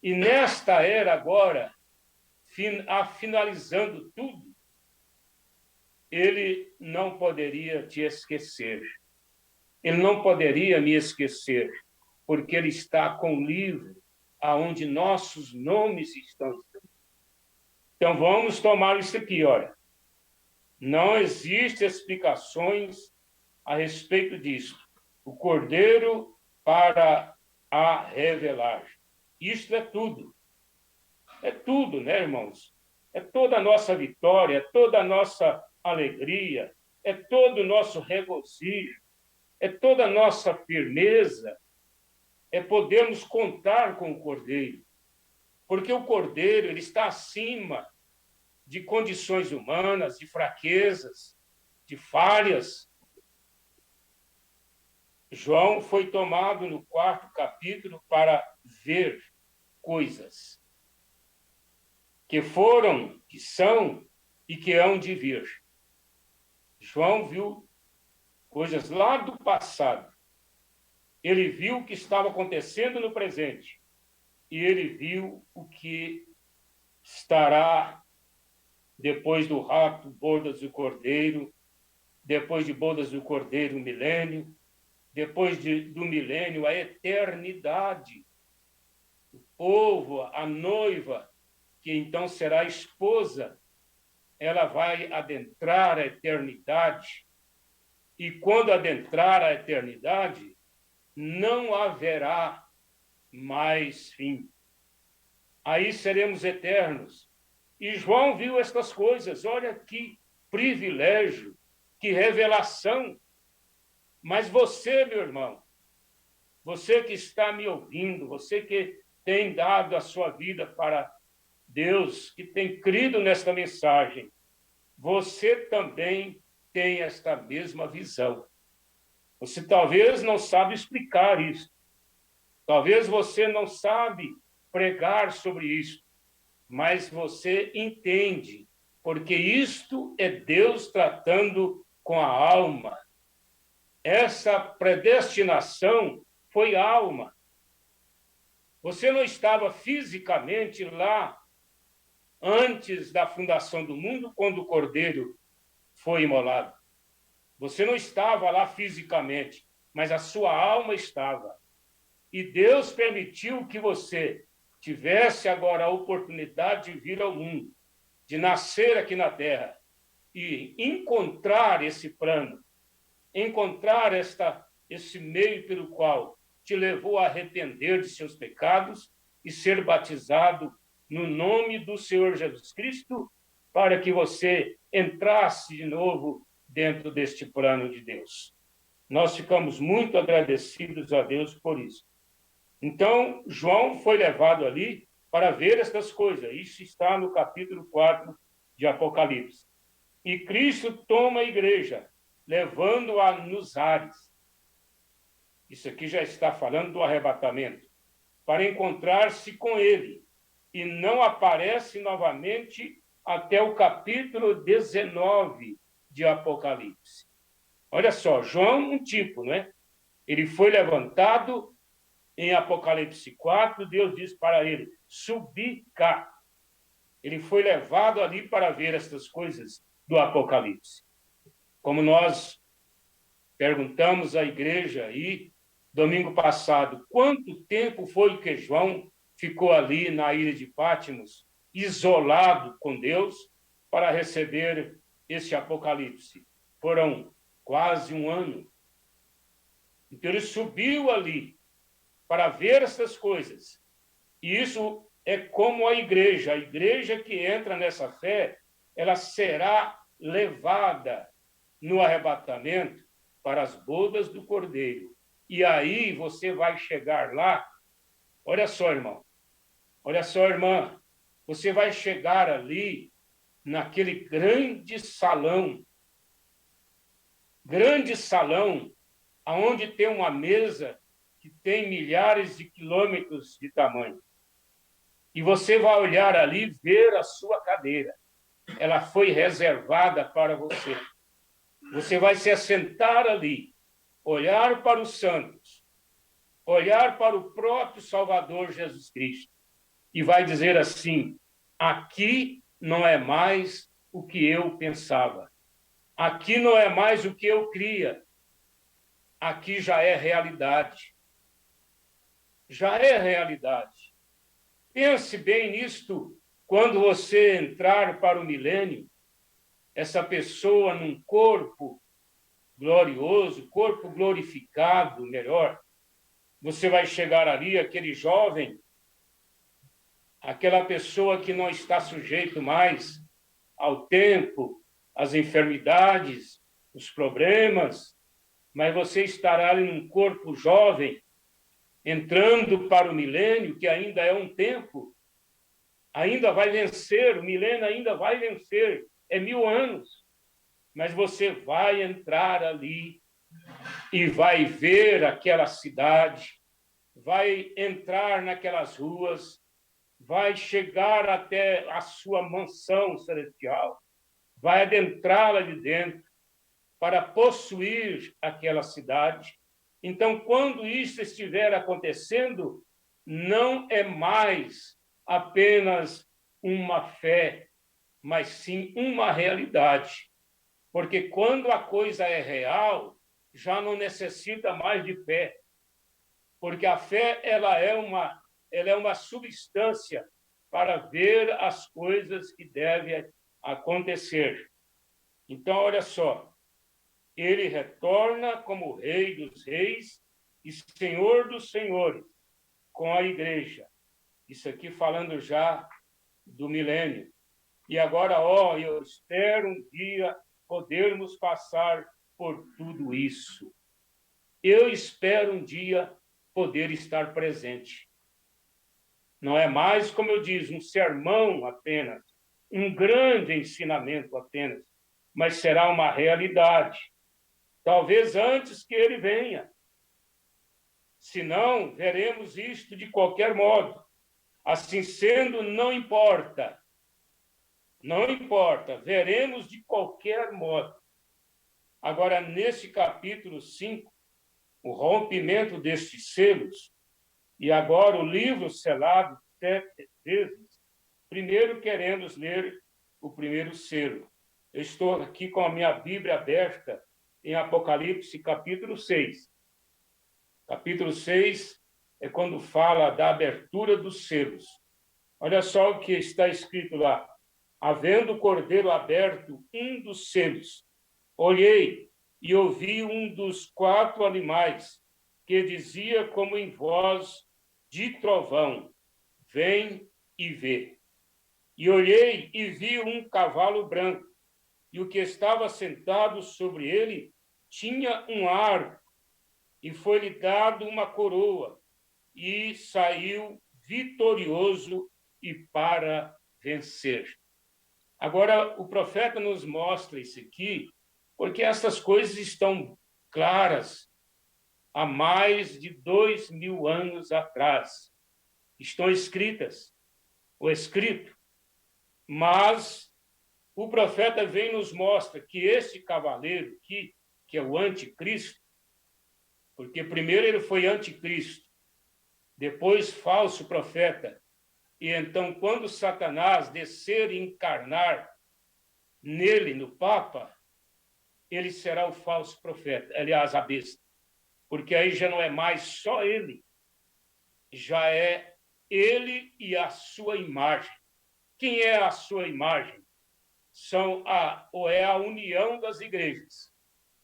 E nesta era agora, finalizando tudo, ele não poderia te esquecer. Ele não poderia me esquecer, porque ele está com o livro aonde nossos nomes estão escritos. Então, vamos tomar isso aqui, olha. Não existem explicações a respeito disso. O Cordeiro para a revelar. Isto é tudo. É tudo, né, irmãos? É toda a nossa vitória, é toda a nossa alegria, é todo o nosso regozijo, é toda a nossa firmeza, é podermos contar com o Cordeiro. Porque o Cordeiro, ele está acima de condições humanas, de fraquezas, de falhas. João foi tomado no 4º capítulo para ver coisas que foram, que são e que hão de vir. João viu coisas lá do passado. Ele viu o que estava acontecendo no presente. E ele viu o que estará depois do rapto, bodas do Cordeiro, depois de bodas do Cordeiro, o milênio, depois do milênio, a eternidade. O povo, a noiva, que então será esposa, ela vai adentrar a eternidade. E quando adentrar a eternidade, não haverá mais fim. Aí seremos eternos. E João viu estas coisas. Olha que privilégio, que revelação. Mas você, meu irmão, você que está me ouvindo, você que tem dado a sua vida para Deus, que tem crido nesta mensagem, você também tem esta mesma visão. Você talvez não sabe explicar isso. Talvez você não sabe pregar sobre isso, mas você entende, porque isto é Deus tratando com a alma. Essa predestinação foi alma. Você não estava fisicamente lá antes da fundação do mundo, quando o Cordeiro foi imolado. Você não estava lá fisicamente, mas a sua alma estava. E Deus permitiu que você tivesse agora a oportunidade de vir ao mundo, de nascer aqui na Terra e encontrar esse plano, encontrar esse meio pelo qual te levou a arrepender de seus pecados e ser batizado no nome do Senhor Jesus Cristo, para que você entrasse de novo dentro deste plano de Deus. Nós ficamos muito agradecidos a Deus por isso. Então, João foi levado ali para ver estas coisas. Isso está no capítulo 4 de Apocalipse. E Cristo toma a igreja, levando-a nos ares. Isso aqui já está falando do arrebatamento, para encontrar-se com ele. E não aparece novamente até o capítulo 19 de Apocalipse. Olha só, João, um tipo, não é? Ele foi levantado em Apocalipse 4, Deus diz para ele, subi cá. Ele foi levado ali para ver estas coisas do Apocalipse. Como nós perguntamos à igreja aí, domingo passado, quanto tempo foi que João ficou ali na ilha de Patmos, isolado com Deus, para receber esse Apocalipse? Foram quase um ano. Então ele subiu ali para ver essas coisas. E isso é como a igreja que entra nessa fé, ela será levada no arrebatamento para as bodas do Cordeiro. E aí você vai chegar lá, olha só, irmão, olha só, irmã, você vai chegar ali naquele grande salão, aonde tem uma mesa que tem milhares de quilômetros de tamanho. E você vai olhar ali e ver a sua cadeira. Ela foi reservada para você. Você vai se assentar ali, olhar para os santos, olhar para o próprio Salvador Jesus Cristo e vai dizer assim, aqui não é mais o que eu pensava. Aqui não é mais o que eu cria. Aqui já é realidade. Já é realidade. Pense bem nisto quando você entrar para o milênio, essa pessoa num corpo glorioso, corpo glorificado, melhor. Você vai chegar ali, aquele jovem, aquela pessoa que não está sujeito mais ao tempo, às enfermidades, os problemas, mas você estará ali num corpo jovem, entrando para o milênio, que ainda é um tempo, ainda vai vencer, o milênio ainda vai vencer, é 1000 anos. Mas você vai entrar ali e vai ver aquela cidade, vai entrar naquelas ruas, vai chegar até a sua mansão celestial, vai adentrá-la de dentro para possuir aquela cidade. Então, quando isso estiver acontecendo, não é mais apenas uma fé, mas sim uma realidade. Porque quando a coisa é real, já não necessita mais de fé. Porque a fé ela é uma substância para ver as coisas que devem acontecer. Então, olha só, ele retorna como Rei dos Reis e Senhor dos Senhores, com a igreja. Isso aqui falando já do milênio. E agora, eu espero um dia podermos passar por tudo isso. Eu espero um dia poder estar presente. Não é mais, como eu disse, um sermão apenas, um grande ensinamento apenas, mas será uma realidade. Talvez antes que ele venha. Senão, veremos isto de qualquer modo. Assim sendo, não importa. Não importa, veremos de qualquer modo. Agora, nesse capítulo 5, o rompimento destes selos, e agora o livro selado 7 vezes, primeiro queremos ler o primeiro selo. Eu estou aqui com a minha Bíblia aberta em Apocalipse, capítulo 6. Capítulo 6 é quando fala da abertura dos selos. Olha só o que está escrito lá. Havendo o cordeiro aberto um dos selos, olhei e ouvi um dos 4 animais, que dizia como em voz de trovão, vem e vê. E olhei e vi um cavalo branco, e o que estava sentado sobre ele tinha um arco, e foi-lhe dado uma coroa, e saiu vitorioso e para vencer. Agora, o profeta nos mostra isso aqui, porque essas coisas estão claras há mais de 2000 anos atrás. Estão escritas, ou escrito. Mas o profeta vem e nos mostra que esse cavaleiro aqui, que é o anticristo, porque primeiro ele foi anticristo, depois falso profeta, e então quando Satanás descer e encarnar nele, no Papa, ele será o falso profeta, aliás, a besta, porque aí já não é mais só ele, já é ele e a sua imagem. Quem é a sua imagem? É a união das igrejas,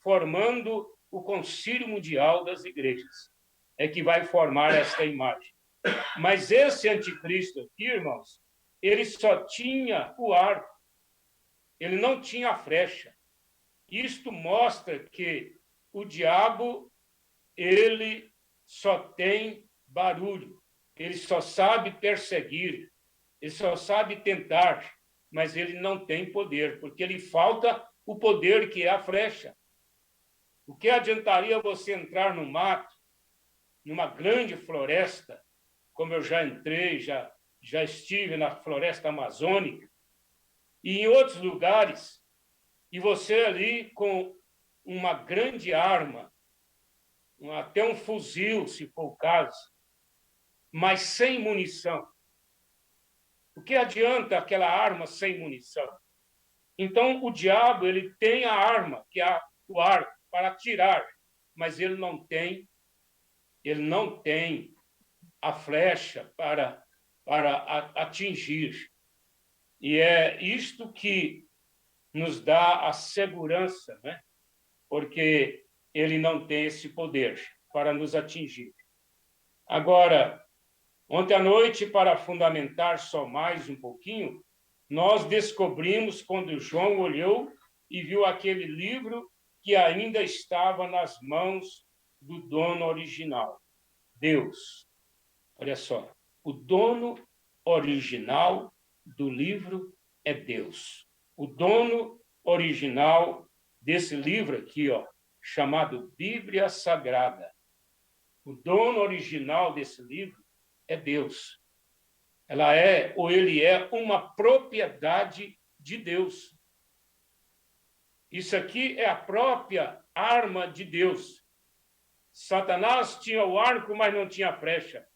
formando o Concílio Mundial das Igrejas, é que vai formar esta imagem. Mas esse anticristo aqui, irmãos, ele só tinha o arco, ele não tinha a flecha. Isto mostra que o diabo, ele só tem barulho, ele só sabe perseguir, ele só sabe tentar, mas ele não tem poder, porque lhe falta o poder que é a flecha. O que adiantaria você entrar no mato, numa grande floresta, como eu já entrei, já estive na floresta amazônica, e em outros lugares, e você ali com uma grande arma, até um fuzil, se for o caso, mas sem munição. O que adianta aquela arma sem munição? Então, o diabo, ele tem a arma, que é o arco, para atirar, mas ele não tem a flecha para atingir. E é isto que nos dá a segurança, né? Porque ele não tem esse poder para nos atingir. Agora, ontem à noite, para fundamentar só mais um pouquinho, nós descobrimos, quando João olhou e viu aquele livro que ainda estava nas mãos do dono original, Deus. Olha só, o dono original do livro é Deus. O dono original desse livro aqui, chamado Bíblia Sagrada. O dono original desse livro é Deus. Ele é uma propriedade de Deus. Isso aqui é a própria arma de Deus. Satanás tinha o arco, mas não tinha a flecha.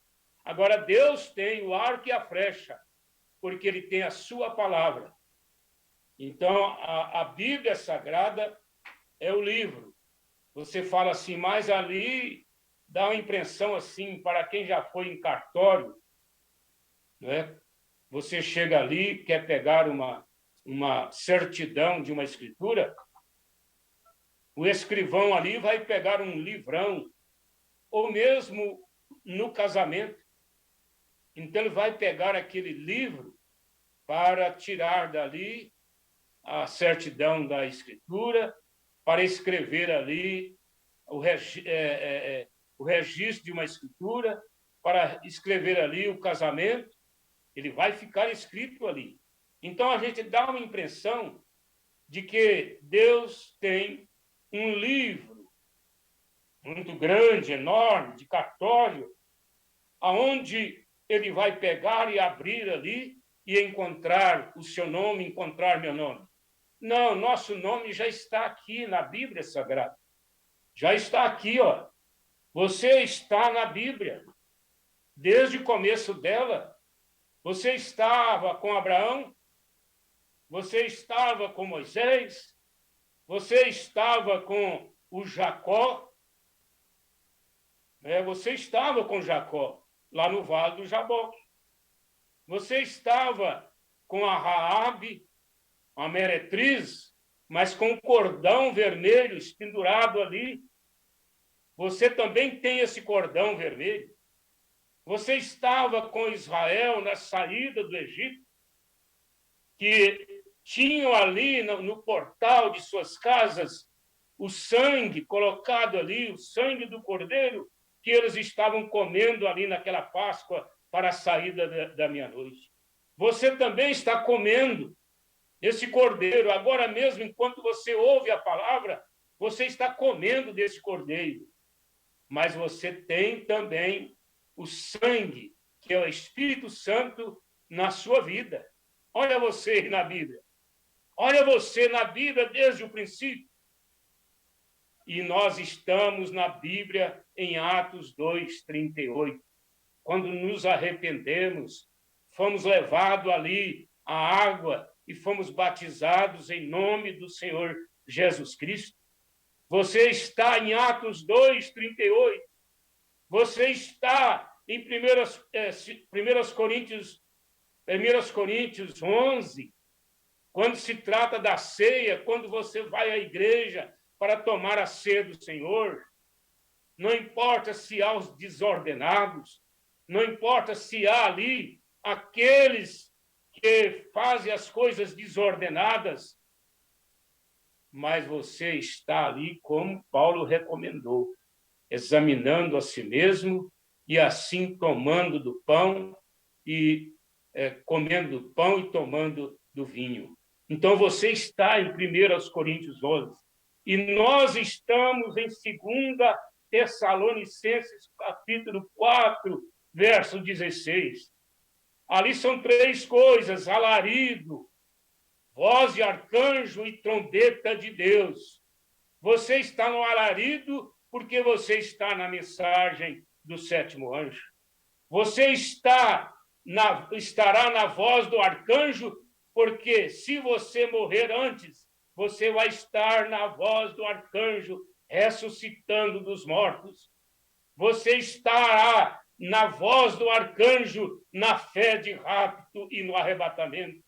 Agora Deus tem o arco e a flecha, porque ele tem a sua palavra. Então, a Bíblia Sagrada é o livro. Você fala assim, mas ali dá uma impressão assim, para quem já foi em cartório, né? Você chega ali, quer pegar uma certidão de uma escritura, o escrivão ali vai pegar um livrão, ou mesmo no casamento, Então ele vai pegar aquele livro para tirar dali a certidão da Escritura, para escrever ali o registro de uma Escritura, para escrever ali o casamento. Ele vai ficar escrito ali. Então a gente dá uma impressão de que Deus tem um livro muito grande, enorme, de cartório, aonde ele vai pegar e abrir ali e encontrar o seu nome, encontrar meu nome. Não, nosso nome já está aqui na Bíblia Sagrada. Já está aqui, ó. Você está na Bíblia. Desde o começo dela, você estava com Abraão, você estava com Moisés, você estava com o Jacó, você estava com Jacó, lá no Vale do Jaboque. Você estava com a Raabe, a meretriz, mas com o cordão vermelho pendurado ali. Você também tem esse cordão vermelho. Você estava com Israel na saída do Egito, que tinham ali no portal de suas casas o sangue colocado ali, o sangue do cordeiro, que eles estavam comendo ali naquela Páscoa para a saída da meia-noite. Você também está comendo esse cordeiro. Agora mesmo, enquanto você ouve a palavra, você está comendo desse cordeiro. Mas você tem também o sangue, que é o Espírito Santo, na sua vida. Olha você na Bíblia. Olha você na Bíblia desde o princípio. E nós estamos na Bíblia em Atos 2:38. Quando nos arrependemos, fomos levados ali à água e fomos batizados em nome do Senhor Jesus Cristo. Você está em Atos 2:38. Você está em 1 Coríntios 11, quando se trata da ceia, quando você vai à igreja para tomar a ceia do Senhor. Não importa se há os desordenados, não importa se há ali aqueles que fazem as coisas desordenadas, mas você está ali como Paulo recomendou, examinando a si mesmo e assim tomando do pão e comendo do pão e tomando do vinho. Então você está em 1 Coríntios 11 e nós estamos em 2 Tessalonicenses, capítulo 4, verso 16. Ali são 3 coisas: alarido, voz de arcanjo e trombeta de Deus. Você está no alarido porque você está na mensagem do 7º anjo. Você estará na voz do arcanjo, porque se você morrer antes, você vai estar na voz do arcanjo ressuscitando dos mortos. Você estará na voz do arcanjo na fé de rapto e no arrebatamento.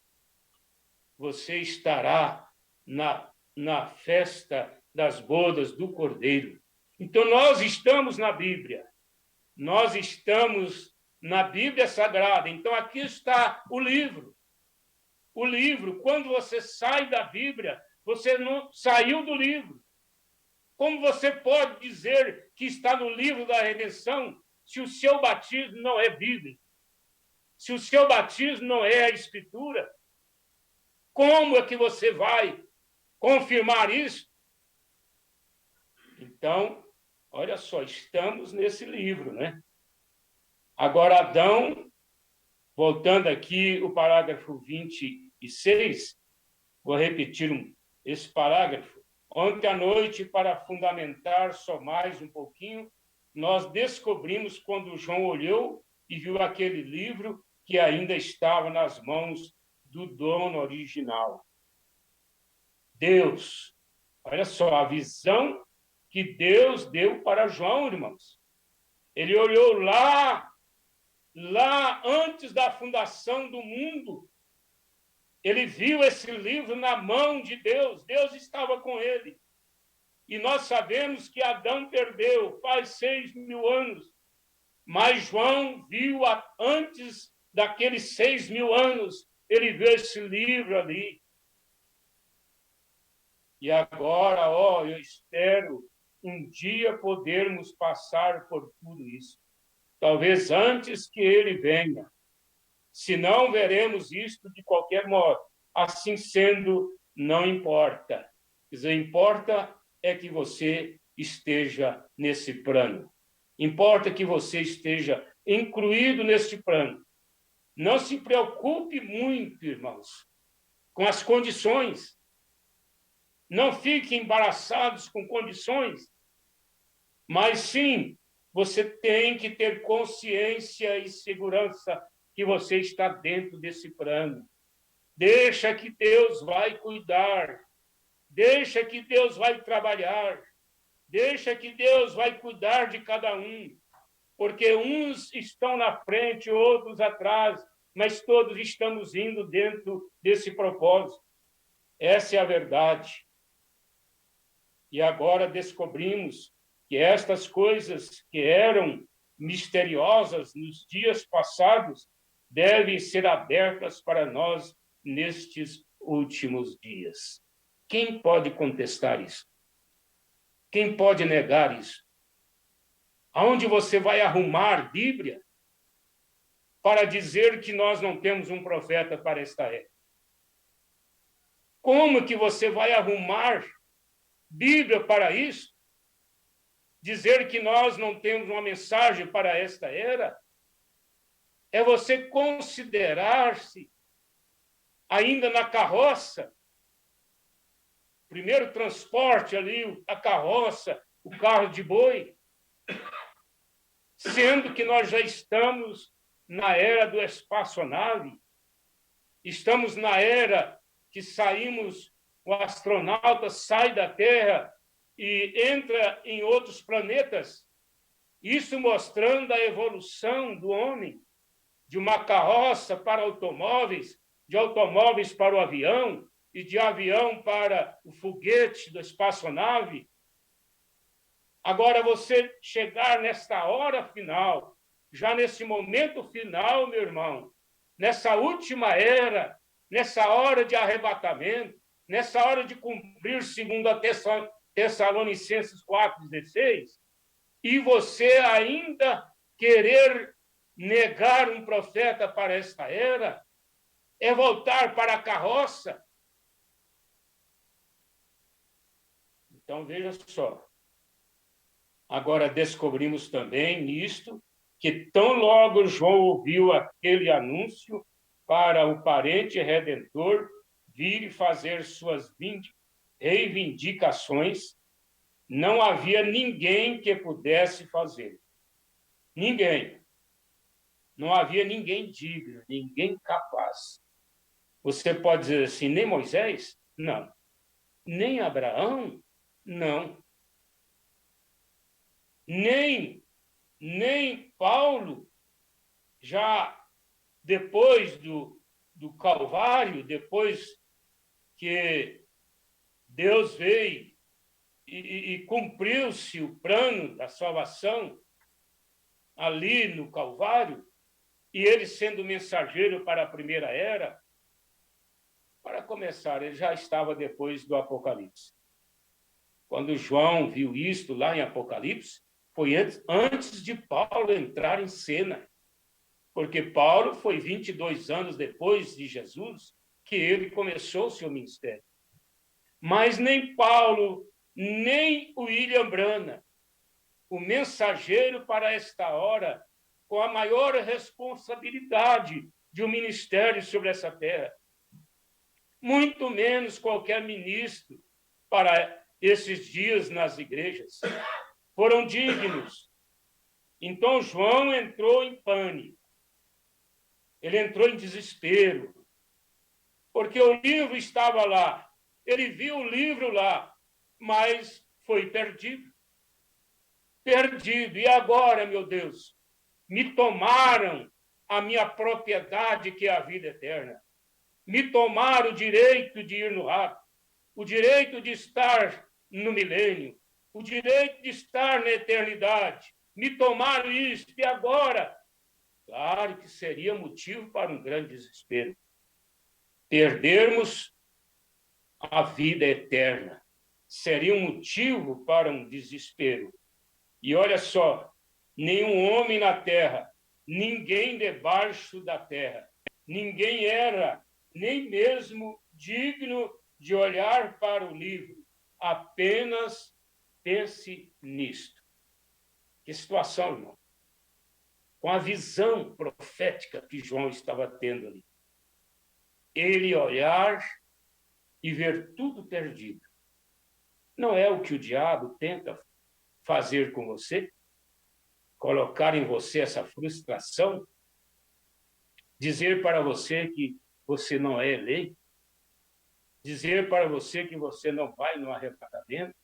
Você estará na festa das bodas do Cordeiro. Então, nós estamos na Bíblia. Nós estamos na Bíblia Sagrada. Então, aqui está o livro. O livro, quando você sai da Bíblia, você não saiu do livro. Como você pode dizer que está no livro da redenção se o seu batismo não é bíblico? Se o seu batismo não é a Escritura? Como é que você vai confirmar isso? Então, olha só, estamos nesse livro, né? Agora, Adão, voltando aqui o parágrafo 26, vou repetir esse parágrafo. Ontem à noite, para fundamentar só mais um pouquinho, nós descobrimos quando João olhou e viu aquele livro que ainda estava nas mãos do dono original. Deus, olha só a visão que Deus deu para João, irmãos. Ele olhou lá antes da fundação do mundo. Ele viu esse livro na mão de Deus. Deus estava com ele. E nós sabemos que Adão perdeu faz 6.000 anos. Mas João viu antes daqueles 6.000 anos, ele viu esse livro ali. E agora, eu espero um dia podermos passar por tudo isso. Talvez antes que ele venha. Se não, veremos isto de qualquer modo. Assim sendo, não importa. Quer dizer, importa é que você esteja nesse plano. Importa que você esteja incluído neste plano. Não se preocupe muito, irmãos, com as condições. Não fiquem embaraçados com condições. Mas sim, você tem que ter consciência e segurança que você está dentro desse plano. Deixa que Deus vai cuidar. Deixa que Deus vai trabalhar. Deixa que Deus vai cuidar de cada um. Porque uns estão na frente, outros atrás, mas todos estamos indo dentro desse propósito. Essa é a verdade. E agora descobrimos que estas coisas que eram misteriosas nos dias passados devem ser abertas para nós nestes últimos dias. Quem pode contestar isso? Quem pode negar isso? Aonde você vai arrumar Bíblia para dizer que nós não temos um profeta para esta época? Como que você vai arrumar Bíblia para isso? Dizer que nós não temos uma mensagem para esta era? É você considerar-se ainda na carroça. Primeiro transporte ali, a carroça, o carro de boi. Sendo que nós já estamos na era do espaçonave. Estamos na era que saímos, o astronauta sai da Terra e entra em outros planetas. Isso mostrando a evolução do homem, de uma carroça para automóveis, de automóveis para o avião, e de avião para o foguete da espaçonave. Agora, você chegar nesta hora final, já nesse momento final, meu irmão, nessa última era, nessa hora de arrebatamento, nessa hora de cumprir, segundo a Tessalonicenses 4,16, e você ainda querer negar um profeta para esta era, é voltar para a carroça. Então, veja só. Agora descobrimos também nisto que tão logo João ouviu aquele anúncio para o parente redentor vir e fazer suas reivindicações, não havia ninguém que pudesse fazer. Ninguém. Não havia ninguém digno, ninguém capaz. Você pode dizer assim, nem Moisés? Não. Nem Abraão? Não. Nem Paulo, já depois do Calvário, depois que Deus veio e cumpriu-se o plano da salvação ali no Calvário, e ele sendo mensageiro para a primeira era, para começar, ele já estava depois do Apocalipse. Quando João viu isto lá em Apocalipse, foi antes de Paulo entrar em cena, porque Paulo foi 22 anos depois de Jesus que ele começou o seu ministério. Mas nem Paulo, nem William Branham, o mensageiro para esta hora, com a maior responsabilidade de um ministério sobre essa terra, muito menos qualquer ministro para esses dias nas igrejas, foram dignos. Então João entrou em pânico, ele entrou em desespero, porque o livro estava lá, ele viu o livro lá, mas foi perdido. Perdido. E agora, meu Deus, me tomaram a minha propriedade, que é a vida eterna. Me tomaram o direito de ir no rapto, o direito de estar no milênio, o direito de estar na eternidade. me tomaram isto, e agora? Claro que seria motivo para um grande desespero. Perdermos a vida eterna seria um motivo para um desespero. E olha só, nenhum homem na terra, ninguém debaixo da terra, ninguém era nem mesmo digno de olhar para o livro. Apenas pense nisto. Que situação, irmão. Com a visão profética que João estava tendo ali. Ele olhar e ver tudo perdido. Não é o que o diabo tenta fazer com você? Colocar em você essa frustração? Dizer para você que você não é eleito? Dizer para você que você não vai no arrebatamento?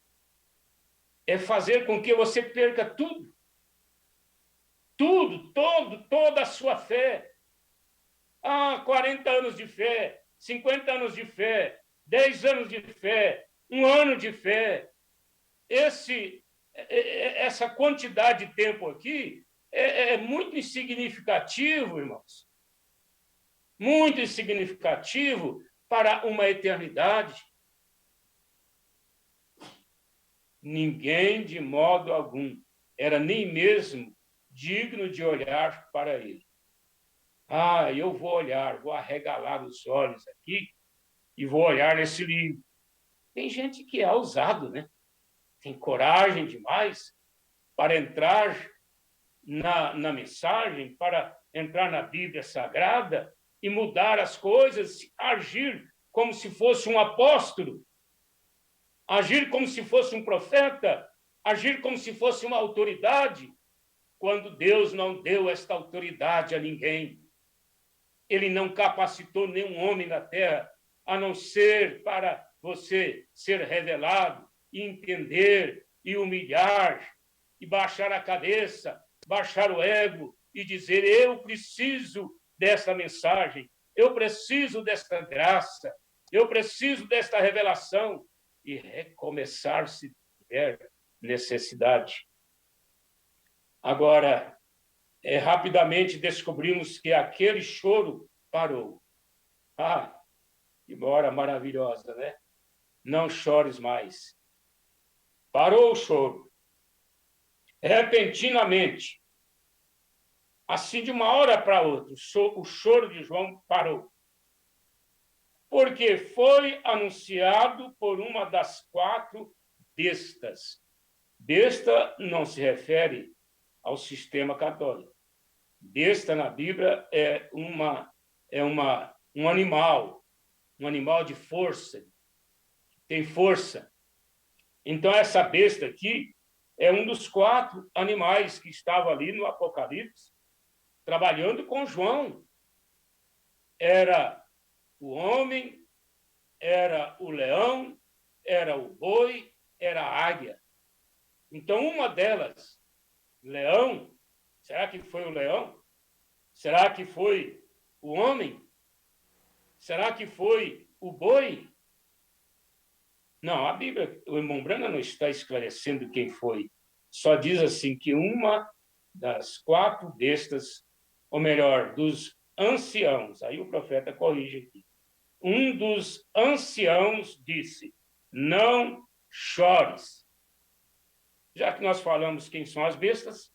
É fazer com que você perca tudo. Tudo, toda a sua fé. 40 anos de fé, 50 anos de fé, 10 anos de fé, 1 ano de fé. Essa quantidade de tempo aqui é muito insignificativo, irmãos. Muito insignificativo para uma eternidade. Ninguém, de modo algum, era nem mesmo digno de olhar para ele. Eu vou olhar, vou arregalar os olhos aqui e vou olhar nesse livro. Tem gente que é ousado, né? Tem coragem demais para entrar na mensagem, para entrar na Bíblia Sagrada e mudar as coisas, agir como se fosse um apóstolo, agir como se fosse um profeta, agir como se fosse uma autoridade, quando Deus não deu esta autoridade a ninguém. Ele não capacitou nenhum homem na terra, a não ser para você ser revelado, e entender, e humilhar, e baixar a cabeça, baixar o ego, e dizer, eu preciso desta mensagem, eu preciso desta graça, eu preciso desta revelação, e recomeçar se tiver necessidade. Agora, rapidamente descobrimos que aquele choro parou. Que hora maravilhosa, né? Não chores mais. Parou o choro. Repentinamente, assim de uma hora para outra, o choro de João parou. Porque foi anunciado por uma das 4 bestas. Besta não se refere ao sistema católico. Besta na Bíblia é um animal de força, tem força. Então, essa besta aqui é um dos 4 animais que estava ali no Apocalipse, trabalhando com João. Era o homem, era o leão, era o boi, era a águia. Então, uma delas, leão, será que foi o leão? Será que foi o homem? Será que foi o boi? Não, a Bíblia, o irmão Branham não está esclarecendo quem foi. Só diz assim que uma das 4 bestas, ou melhor, dos anciãos, aí o profeta corrige aqui, um dos anciãos disse, não chores. Já que nós falamos quem são as bestas,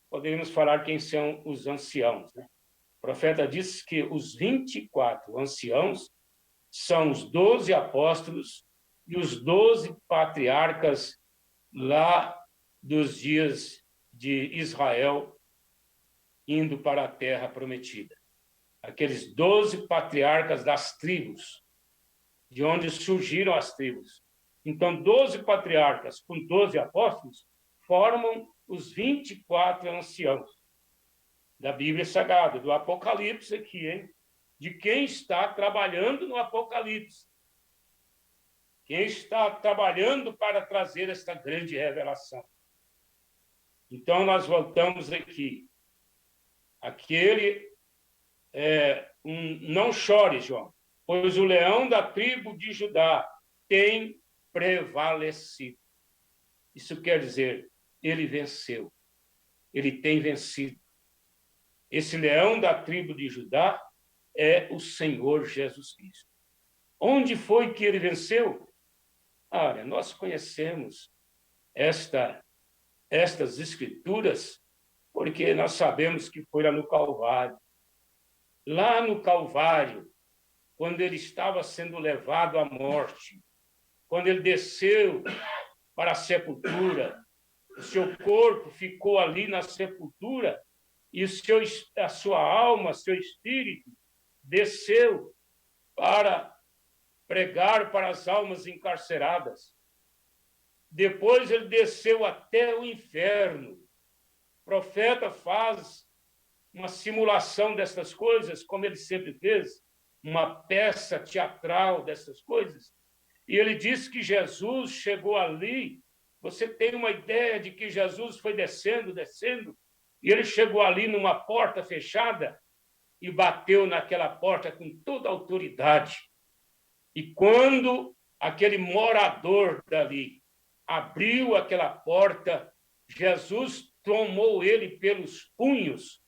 podemos falar quem são os anciãos, né? O profeta diz que os 24 anciãos são os 12 apóstolos e os 12 patriarcas lá dos dias de Israel indo para a terra prometida. Aqueles 12 patriarcas das tribos, de onde surgiram as tribos. Então, 12 patriarcas com 12 apóstolos formam os 24 anciãos da Bíblia Sagrada, do Apocalipse aqui, hein? De quem está trabalhando no Apocalipse. Quem está trabalhando para trazer esta grande revelação. Então, nós voltamos aqui. Não chore, João, pois o leão da tribo de Judá tem prevalecido. Isso quer dizer, ele venceu. ele tem vencido. Esse leão da tribo de Judá é o Senhor Jesus Cristo. Onde foi que ele venceu? Olha, nós conhecemos estas escrituras porque nós sabemos que foi lá no Calvário. Lá no Calvário, quando ele estava sendo levado à morte, quando ele desceu para a sepultura, o seu corpo ficou ali na sepultura e a sua alma, seu espírito, desceu para pregar para as almas encarceradas. Depois ele desceu até o inferno. O profeta faz uma simulação dessas coisas, como ele sempre fez, uma peça teatral dessas coisas. E ele diz que Jesus chegou ali. Você tem uma ideia de que Jesus foi descendo, e ele chegou ali numa porta fechada e bateu naquela porta com toda a autoridade. E quando aquele morador dali abriu aquela porta, Jesus tomou ele pelos punhos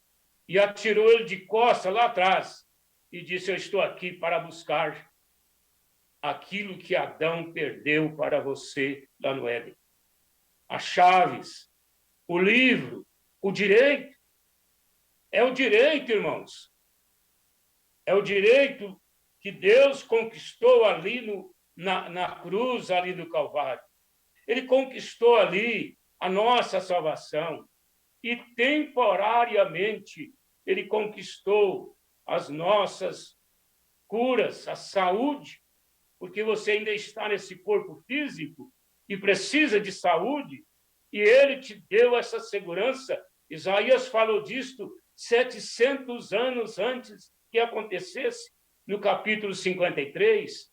e atirou ele de costas lá atrás e disse: eu estou aqui para buscar aquilo que Adão perdeu para você lá no Éden. As chaves, o livro, o direito. É o direito, irmãos. É o direito que Deus conquistou ali na cruz, ali do Calvário. Ele conquistou ali a nossa salvação. E temporariamente ele conquistou as nossas curas, a saúde, porque você ainda está nesse corpo físico e precisa de saúde, e ele te deu essa segurança. Isaías falou disto 700 anos antes que acontecesse, no capítulo 53.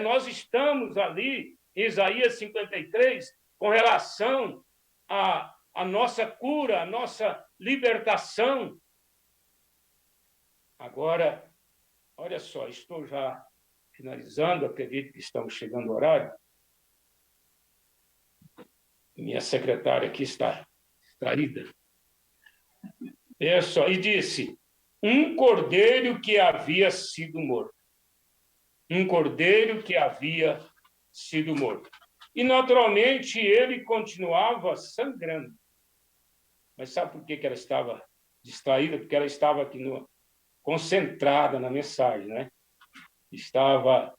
Nós estamos ali, em Isaías 53, com relação à nossa cura, à nossa libertação. Agora, olha só, estou já finalizando, acredito que estamos chegando ao horário. Minha secretária aqui está distraída. É só, e disse: um cordeiro que havia sido morto. Um cordeiro que havia sido morto. E, naturalmente, ele continuava sangrando. Mas sabe por que ela estava distraída? Porque ela estava aqui concentrada na mensagem, né? Estava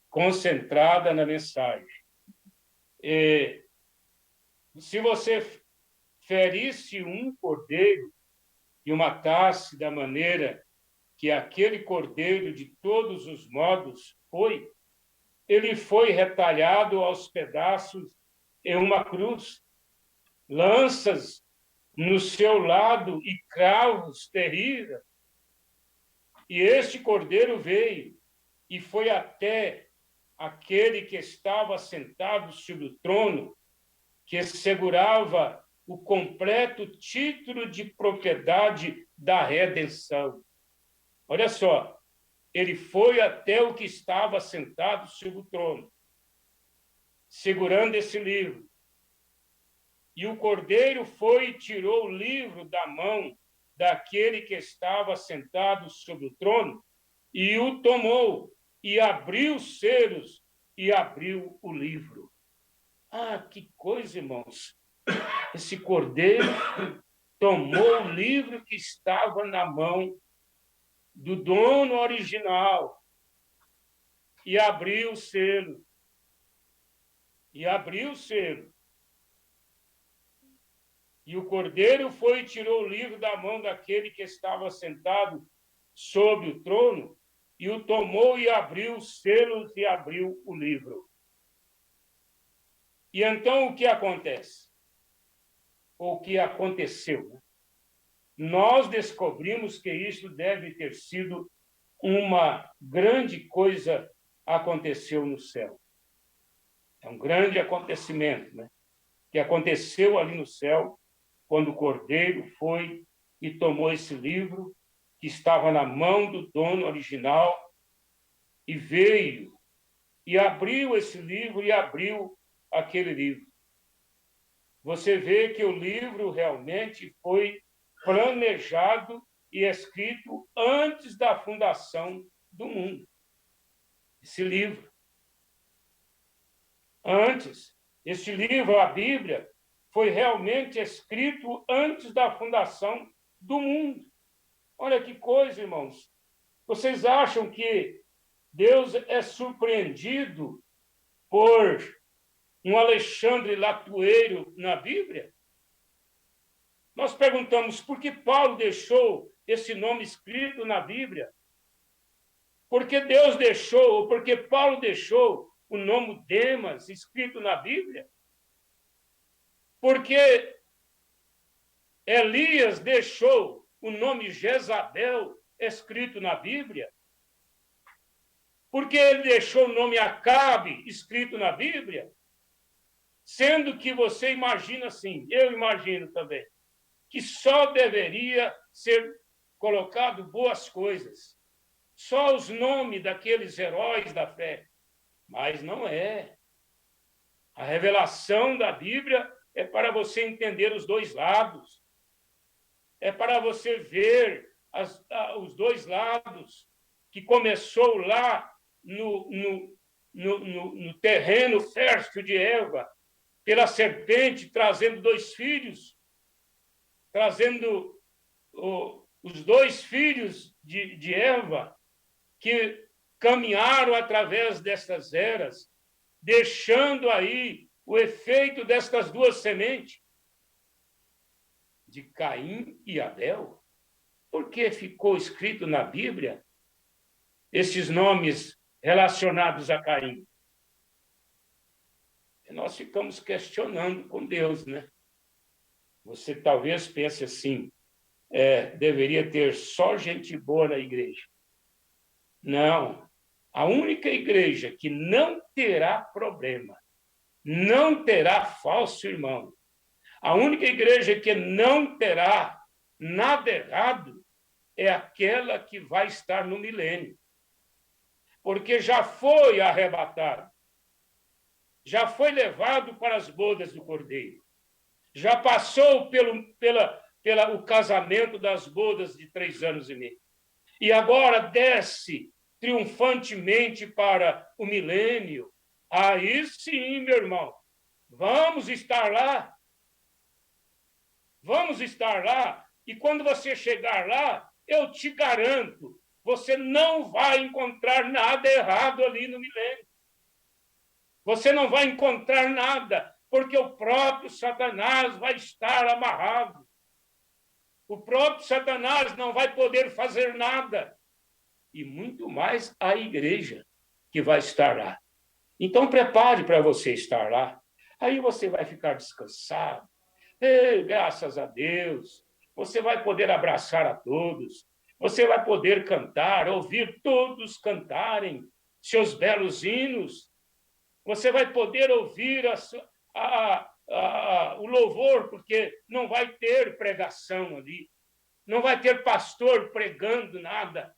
concentrada na mensagem. Se você ferisse um cordeiro e o matasse da maneira que aquele cordeiro, de todos os modos, ele foi retalhado aos pedaços em uma cruz, lanças no seu lado e cravos terríveis. E este cordeiro veio e foi até aquele que estava sentado sobre o trono, que segurava o completo título de propriedade da redenção. Olha só, ele foi até o que estava sentado sobre o trono, segurando esse livro. E o cordeiro foi e tirou o livro da mão daquele que estava sentado sobre o trono e o tomou e abriu os selos e abriu o livro. Ah, que coisa, irmãos! Esse cordeiro tomou o livro que estava na mão do dono original e abriu o selo. E abriu o selo. E o cordeiro foi e tirou o livro da mão daquele que estava sentado sobre o trono e o tomou e abriu os selos e abriu o livro. E então o que acontece? Ou o que aconteceu? Né? Nós descobrimos que isso deve ter sido uma grande coisa aconteceu no céu. É um grande acontecimento, né? Que aconteceu ali no céu, quando o cordeiro foi e tomou esse livro que estava na mão do dono original e veio e abriu esse livro e abriu aquele livro. você vê que o livro realmente foi planejado e escrito antes da fundação do mundo. Esse livro. Antes. Este livro, a Bíblia, foi realmente escrito antes da fundação do mundo. Olha que coisa, irmãos. Vocês acham que Deus é surpreendido por um Alexandre Latueiro na Bíblia? Nós perguntamos por que Paulo deixou esse nome escrito na Bíblia? Por que Deus deixou, ou por que Paulo deixou o nome Demas escrito na Bíblia? Porque Elias deixou o nome Jezabel escrito na Bíblia? Porque ele deixou o nome Acabe escrito na Bíblia? Sendo que você imagina assim, eu imagino também, que só deveria ser colocado boas coisas, só os nomes daqueles heróis da fé. Mas não é. A revelação da Bíblia é para você entender os dois lados. É para você ver os dois lados, que começou lá no terreno fértil de Eva, pela serpente, trazendo dois filhos, trazendo os dois filhos de Eva, que caminharam através destas eras, deixando aí o efeito destas duas sementes, de Caim e Abel. Por que ficou escrito na Bíblia esses nomes relacionados a Caim? E nós ficamos questionando com Deus, né? Você talvez pense assim, deveria ter só gente boa na igreja. Não. A única igreja que não terá problema, não terá falso irmão, a única igreja que não terá nada errado é aquela que vai estar no milênio. Porque já foi arrebatado, já foi levado para as bodas do Cordeiro, já passou pelo casamento das bodas de 3 anos e meio. E agora desce triunfantemente para o milênio. Aí sim, meu irmão, vamos estar lá. Vamos estar lá. E quando você chegar lá, eu te garanto, você não vai encontrar nada errado ali no milênio. Você não vai encontrar nada, porque o próprio Satanás vai estar amarrado. O próprio Satanás não vai poder fazer nada. E muito mais a igreja que vai estar lá. Então, prepare para você estar lá. Aí você vai ficar descansado. Graças a Deus. Você vai poder abraçar a todos. Você vai poder cantar, ouvir todos cantarem seus belos hinos. Você vai poder ouvir o louvor, porque não vai ter pregação ali. Não vai ter pastor pregando nada.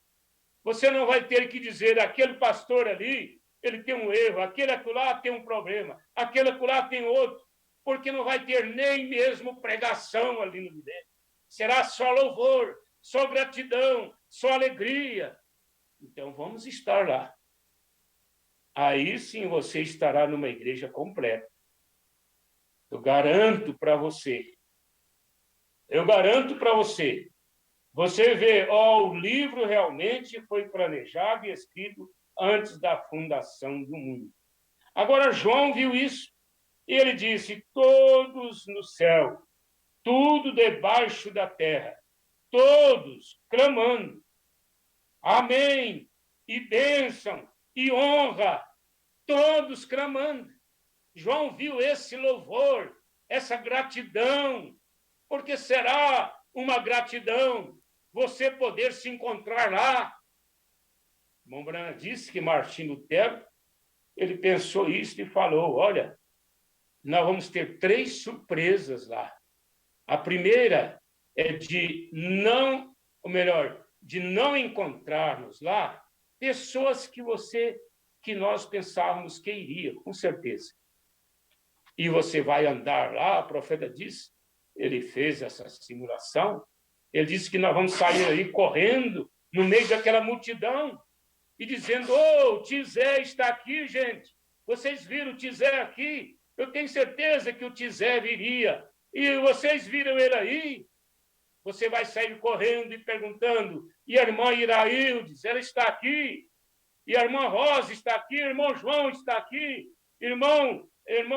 Você não vai ter que dizer, aquele pastor ali, ele tem um erro, aquele acolá tem um problema, aquele acolá tem outro, porque não vai ter nem mesmo pregação ali no milênio. Será só louvor, só gratidão, só alegria. Então, vamos estar lá. Aí sim você estará numa igreja completa. Eu garanto para você. Você vê, o livro realmente foi planejado e escrito antes da fundação do mundo. Agora, João viu isso e ele disse, todos no céu, tudo debaixo da terra, todos clamando, amém, e bênção, e honra, todos clamando. João viu esse louvor, essa gratidão, porque será uma gratidão você poder se encontrar lá. O irmão Branham disse que Martim Lutero, ele pensou isso e falou, olha, nós vamos ter 3 surpresas lá. A primeira é de não encontrarmos lá pessoas que nós pensávamos que iriam, com certeza. e você vai andar lá, o profeta disse, ele fez essa simulação, ele disse que nós vamos sair aí correndo no meio daquela multidão e dizendo, o Tizé está aqui, gente. Vocês viram o Tizé aqui? Eu tenho certeza que o Tizé viria. E vocês viram ele aí? Você vai sair correndo e perguntando, e a irmã Iraildes, ela está aqui? E a irmã Rosa está aqui? Irmão João está aqui? Irmão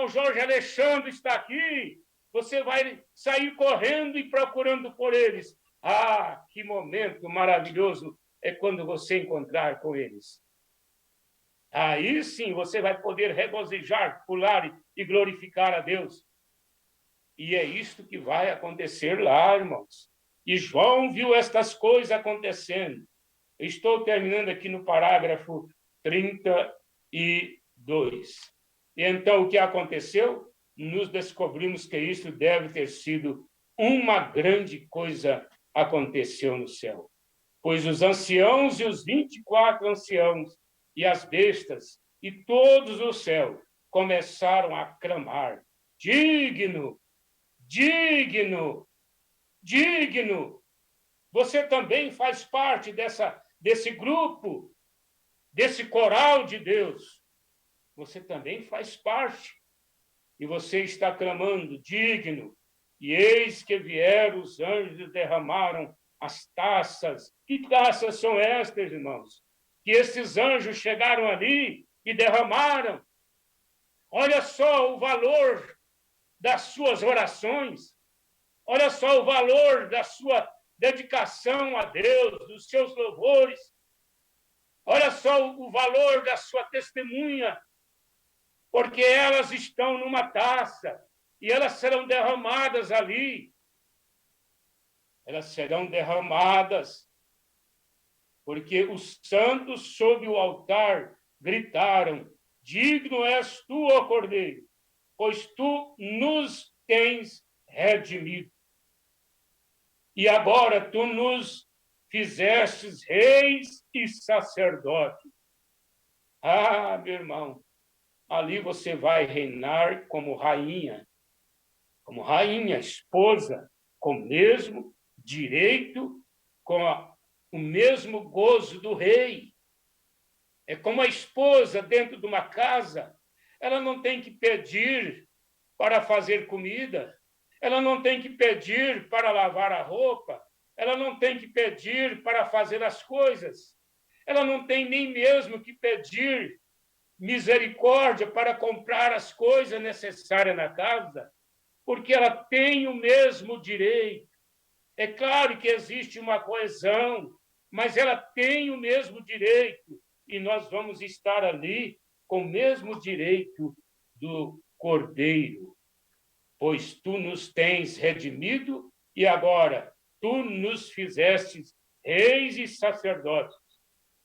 Jorge Alexandre está aqui? Você vai sair correndo e procurando por eles. Ah, que momento maravilhoso é quando você encontrar com eles. Aí sim você vai poder regozijar, pular e glorificar a Deus. E é isto que vai acontecer lá, irmãos. E João viu estas coisas acontecendo. Estou terminando aqui no parágrafo 32. E então o que aconteceu? Nos descobrimos que isso deve ter sido uma grande coisa aconteceu no céu. Pois os anciãos e os 24 anciãos e as bestas e todos o céu começaram a clamar: digno, digno, digno. Você também faz parte desse grupo, desse coral de Deus. Você também faz parte. E você está clamando, digno. E eis que vieram os anjos e derramaram as taças. Que taças são estas, irmãos? Que esses anjos chegaram ali e derramaram. Olha só o valor das suas orações. Olha só o valor da sua dedicação a Deus, dos seus louvores. Olha só o valor da sua testemunha, porque elas estão numa taça e elas serão derramadas ali. Elas serão derramadas, porque os santos sob o altar gritaram: digno és tu, ó Cordeiro, pois tu nos tens redimido. E agora tu nos fizestes reis e sacerdotes. Ah, meu irmão, ali você vai reinar como rainha, esposa, com o mesmo direito, com o mesmo gozo do rei. É como a esposa dentro de uma casa, ela não tem que pedir para fazer comida, ela não tem que pedir para lavar a roupa, ela não tem que pedir para fazer as coisas, ela não tem nem mesmo que pedir misericórdia para comprar as coisas necessárias na casa, porque ela tem o mesmo direito. É claro que existe uma coesão, mas ela tem o mesmo direito, e nós vamos estar ali com o mesmo direito do Cordeiro. Pois tu nos tens redimido e agora tu nos fizestes reis e sacerdotes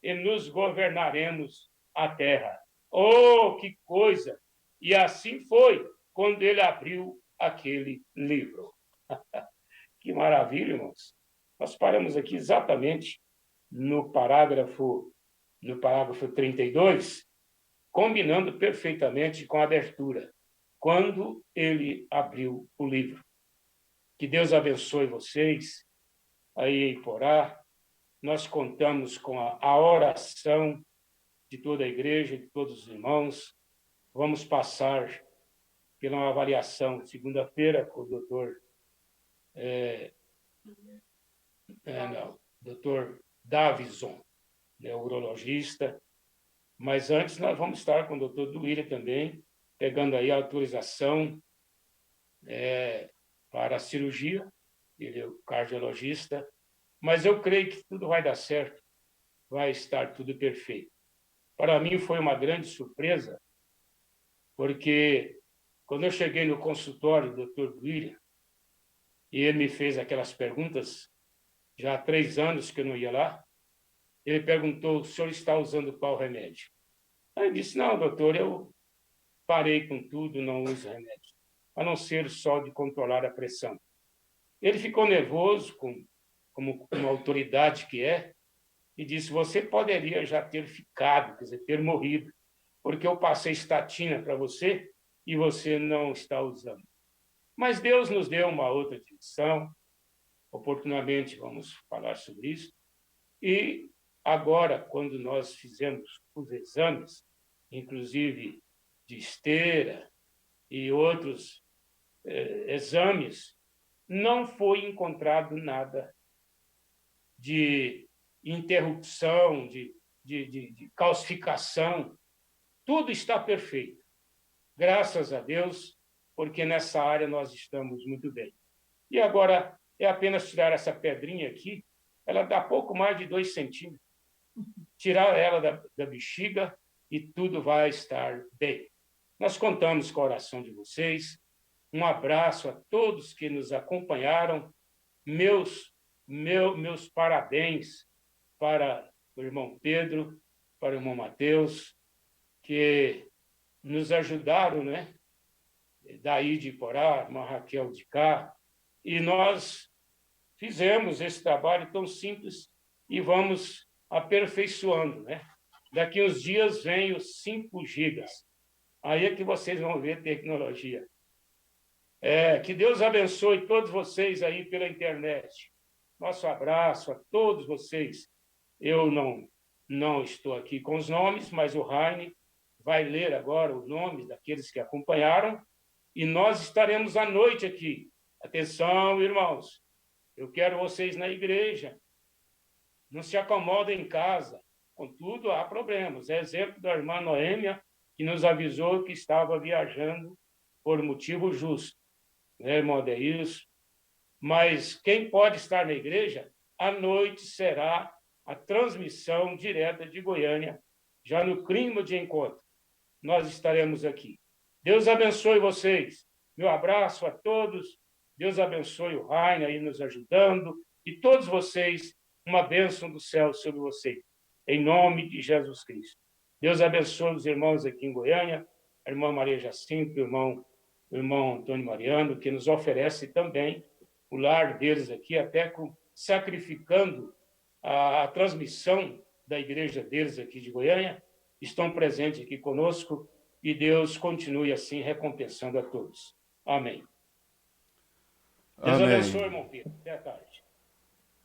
e nos governaremos a terra. Oh, que coisa! E assim foi quando ele abriu aquele livro. Que maravilha, irmãos! Nós paramos aqui exatamente no parágrafo 32, combinando perfeitamente com a abertura, quando ele abriu o livro. Que Deus abençoe vocês aí em Porá. Nós contamos com a oração de toda a igreja, de todos os irmãos. Vamos passar pela avaliação segunda-feira com o doutor Davison, neurologista. Mas antes nós vamos estar com o doutor Duília também, pegando aí a autorização para a cirurgia. Ele é o cardiologista. Mas eu creio que tudo vai dar certo, vai estar tudo perfeito. Para mim foi uma grande surpresa, porque quando eu cheguei no consultório do Dr. Duília, e ele me fez aquelas perguntas, já há 3 anos que eu não ia lá, ele perguntou: o senhor está usando qual remédio? Aí eu disse: não, doutor, eu parei com tudo, não uso remédio, a não ser só de controlar a pressão. Ele ficou nervoso, como uma autoridade que é, e disse: você poderia já ter ficado, quer dizer, ter morrido, porque eu passei estatina para você e você não está usando. Mas Deus nos deu uma outra direção, oportunamente vamos falar sobre isso, e agora, quando nós fizemos os exames, inclusive de esteira e outros exames, não foi encontrado nada de interrupção, de calcificação. Tudo está perfeito. Graças a Deus, porque nessa área nós estamos muito bem. E agora é apenas tirar essa pedrinha aqui, ela dá pouco mais de 2 centímetros. Tirar ela da bexiga e tudo vai estar bem. Nós contamos com a oração de vocês. Um abraço a todos que nos acompanharam. Meus parabéns para o irmão Pedro, para o irmão Mateus, que nos ajudaram, né? Daí de Porá, uma Raquel de cá, e nós fizemos esse trabalho tão simples e vamos aperfeiçoando, né? Daqui uns dias vem os 5 gigas. Aí é que vocês vão ver tecnologia. Que Deus abençoe todos vocês aí pela internet. Nosso abraço a todos vocês. Eu não estou aqui com os nomes, mas o Raine vai ler agora o nome daqueles que acompanharam e nós estaremos à noite aqui. Atenção, irmãos, eu quero vocês na igreja. Não se acomodem em casa. Contudo, há problemas. É exemplo da irmã Noêmia, que nos avisou que estava viajando por motivo justo. Né, irmão Adeilson? Mas quem pode estar na igreja, à noite será a transmissão direta de Goiânia, já no clima de encontro. Nós estaremos aqui. Deus abençoe vocês. Meu abraço a todos. Deus abençoe o Rainer aí nos ajudando. E todos vocês, uma bênção do céu sobre vocês. Em nome de Jesus Cristo. Deus abençoe os irmãos aqui em Goiânia, a irmã Maria Jacinto, o irmão Antônio Mariano, que nos oferece também o lar deles aqui, até sacrificando a transmissão da igreja deles aqui de Goiânia, estão presentes aqui conosco, e Deus continue assim recompensando a todos. Amém. Deus abençoe, irmão Pedro. Até a tarde.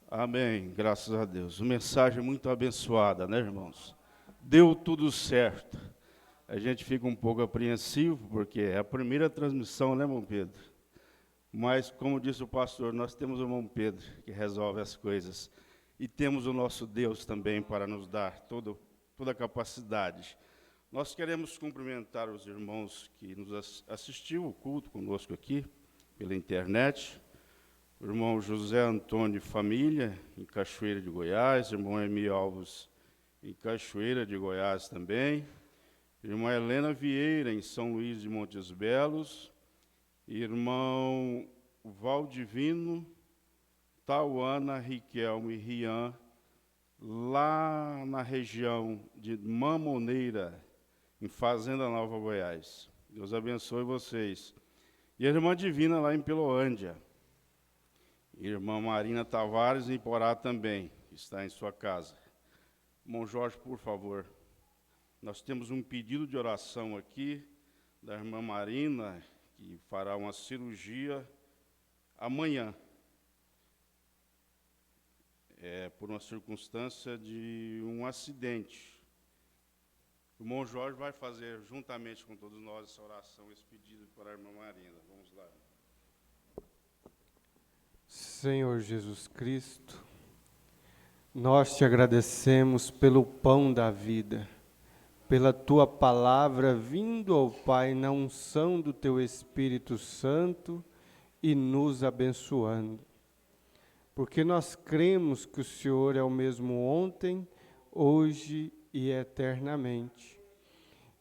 Amém, graças a Deus. Uma mensagem muito abençoada, né, irmãos? Deu tudo certo. A gente fica um pouco apreensivo, porque é a primeira transmissão, né, irmão Pedro? Mas, como disse o pastor, nós temos o irmão Pedro, que resolve as coisas. E temos o nosso Deus também para nos dar toda a capacidade. Nós queremos cumprimentar os irmãos que nos assistiu o culto conosco aqui, pela internet. O irmão José Antônio Família, em Cachoeira de Goiás. Irmão Emílio Alves, em Cachoeira de Goiás também. Irmã Helena Vieira, em São Luís de Montes Belos. Irmão Valdivino, Tauana, Riquelme e Rian, lá na região de Mamoneira, em Fazenda Nova, Goiás. Deus abençoe vocês. E a irmã Divina, lá em Peloândia. Irmã Marina Tavares, em Porá também, está em sua casa. Irmão Jorge, por favor. Nós temos um pedido de oração aqui, da irmã Marina, que fará uma cirurgia amanhã. Por uma circunstância de um acidente. O irmão Jorge vai fazer, juntamente com todos nós, essa oração, esse pedido para a irmã Marina. Vamos lá. Senhor Jesus Cristo, nós te agradecemos pelo pão da vida, pela tua palavra vindo ao Pai na unção do teu Espírito Santo e nos abençoando. Porque nós cremos que o Senhor é o mesmo ontem, hoje e eternamente.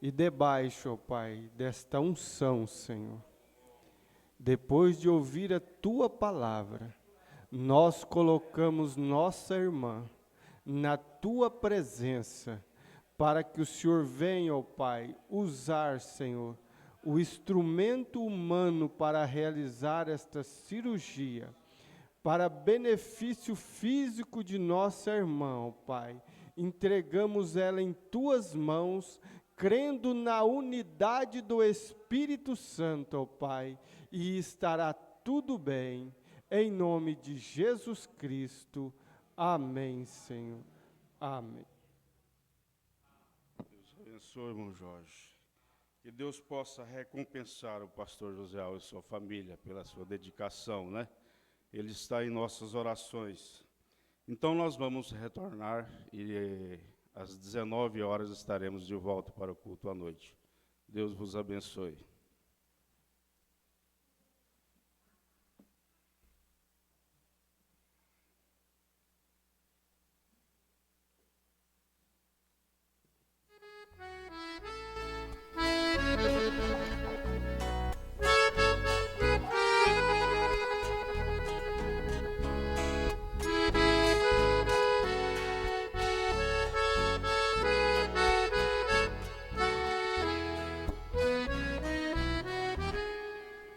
E debaixo, ó Pai, desta unção, Senhor, depois de ouvir a tua palavra, nós colocamos nossa irmã na tua presença, para que o Senhor venha, ó Pai, usar, Senhor, o instrumento humano para realizar esta cirurgia, para benefício físico de nossa irmã, ó Pai. Entregamos ela em tuas mãos, crendo na unidade do Espírito Santo, ó Pai, e estará tudo bem, em nome de Jesus Cristo. Amém, Senhor. Amém. Deus abençoe, irmão Jorge. Que Deus possa recompensar o pastor José Alves e sua família pela sua dedicação, né? Ele está em nossas orações. Então nós vamos retornar e às 19 horas estaremos de volta para o culto à noite. Deus vos abençoe.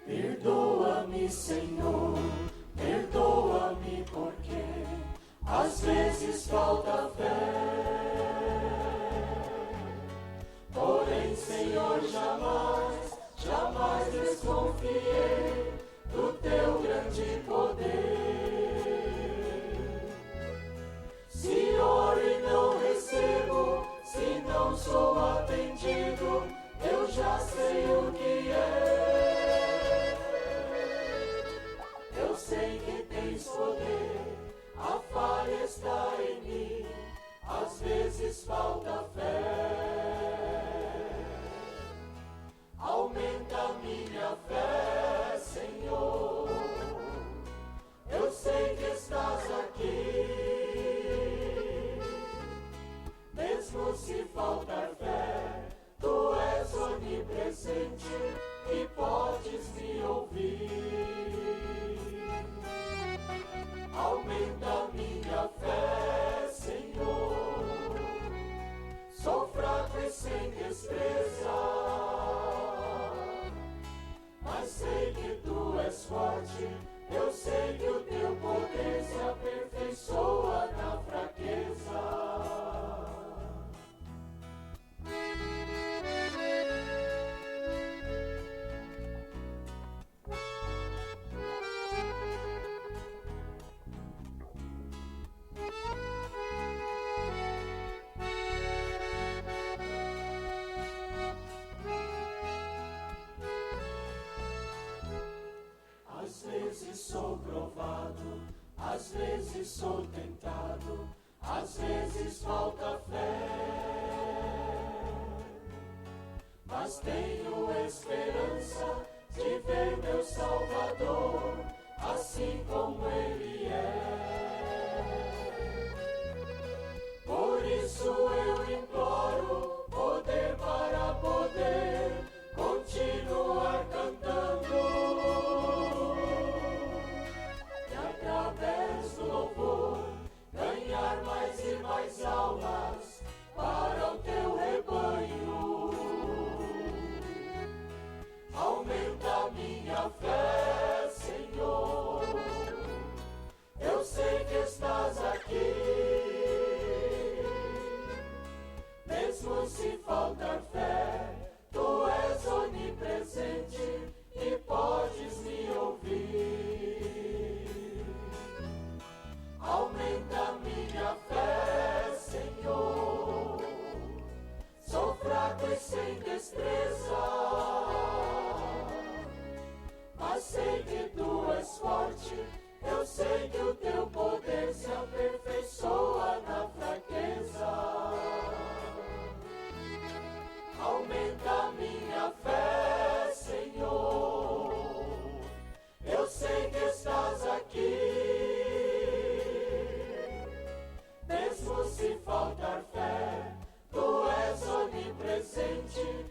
Perdoa-me, Senhor, perdoa-me porque às vezes falta fé. Porém, Senhor, jamais desconfiei do teu grande poder. Se oro e não recebo, se não sou atendido, eu já sei o que é. Eu sei que tens poder, a falha está em mim, às vezes falta fé. Aumenta minha fé, Senhor. Eu sei que estás aqui. Mesmo se faltar fé, tu és onipresente e podes me ouvir. Aumenta minha fé, Senhor. Sou fraco e sem destreza, mas sei que tu és forte. Eu sei que o teu poder se aperfeiçoa na fraqueza. Às vezes sou provado, às vezes sou tentado, às vezes falta fé. Mas tenho esperança de ver meu Salvador, assim como Ele é. Por isso eu imploro poder para poder continuar cantando. Através do louvor, ganhar mais e mais almas para o teu rebanho. Aumenta minha fé, Senhor. Eu sei que estás aqui. Mesmo se faltar fé, tu és onipresente e podes me ouvir. Aumenta minha fé, Senhor. Sou fraco e sem destreza, mas sei que tu és forte. Eu sei que o teu poder se aperfeiçoa na fraqueza. Aumenta minha fé, Senhor. Eu sei que estás aqui. Mesmo se faltar fé, tu és onipresente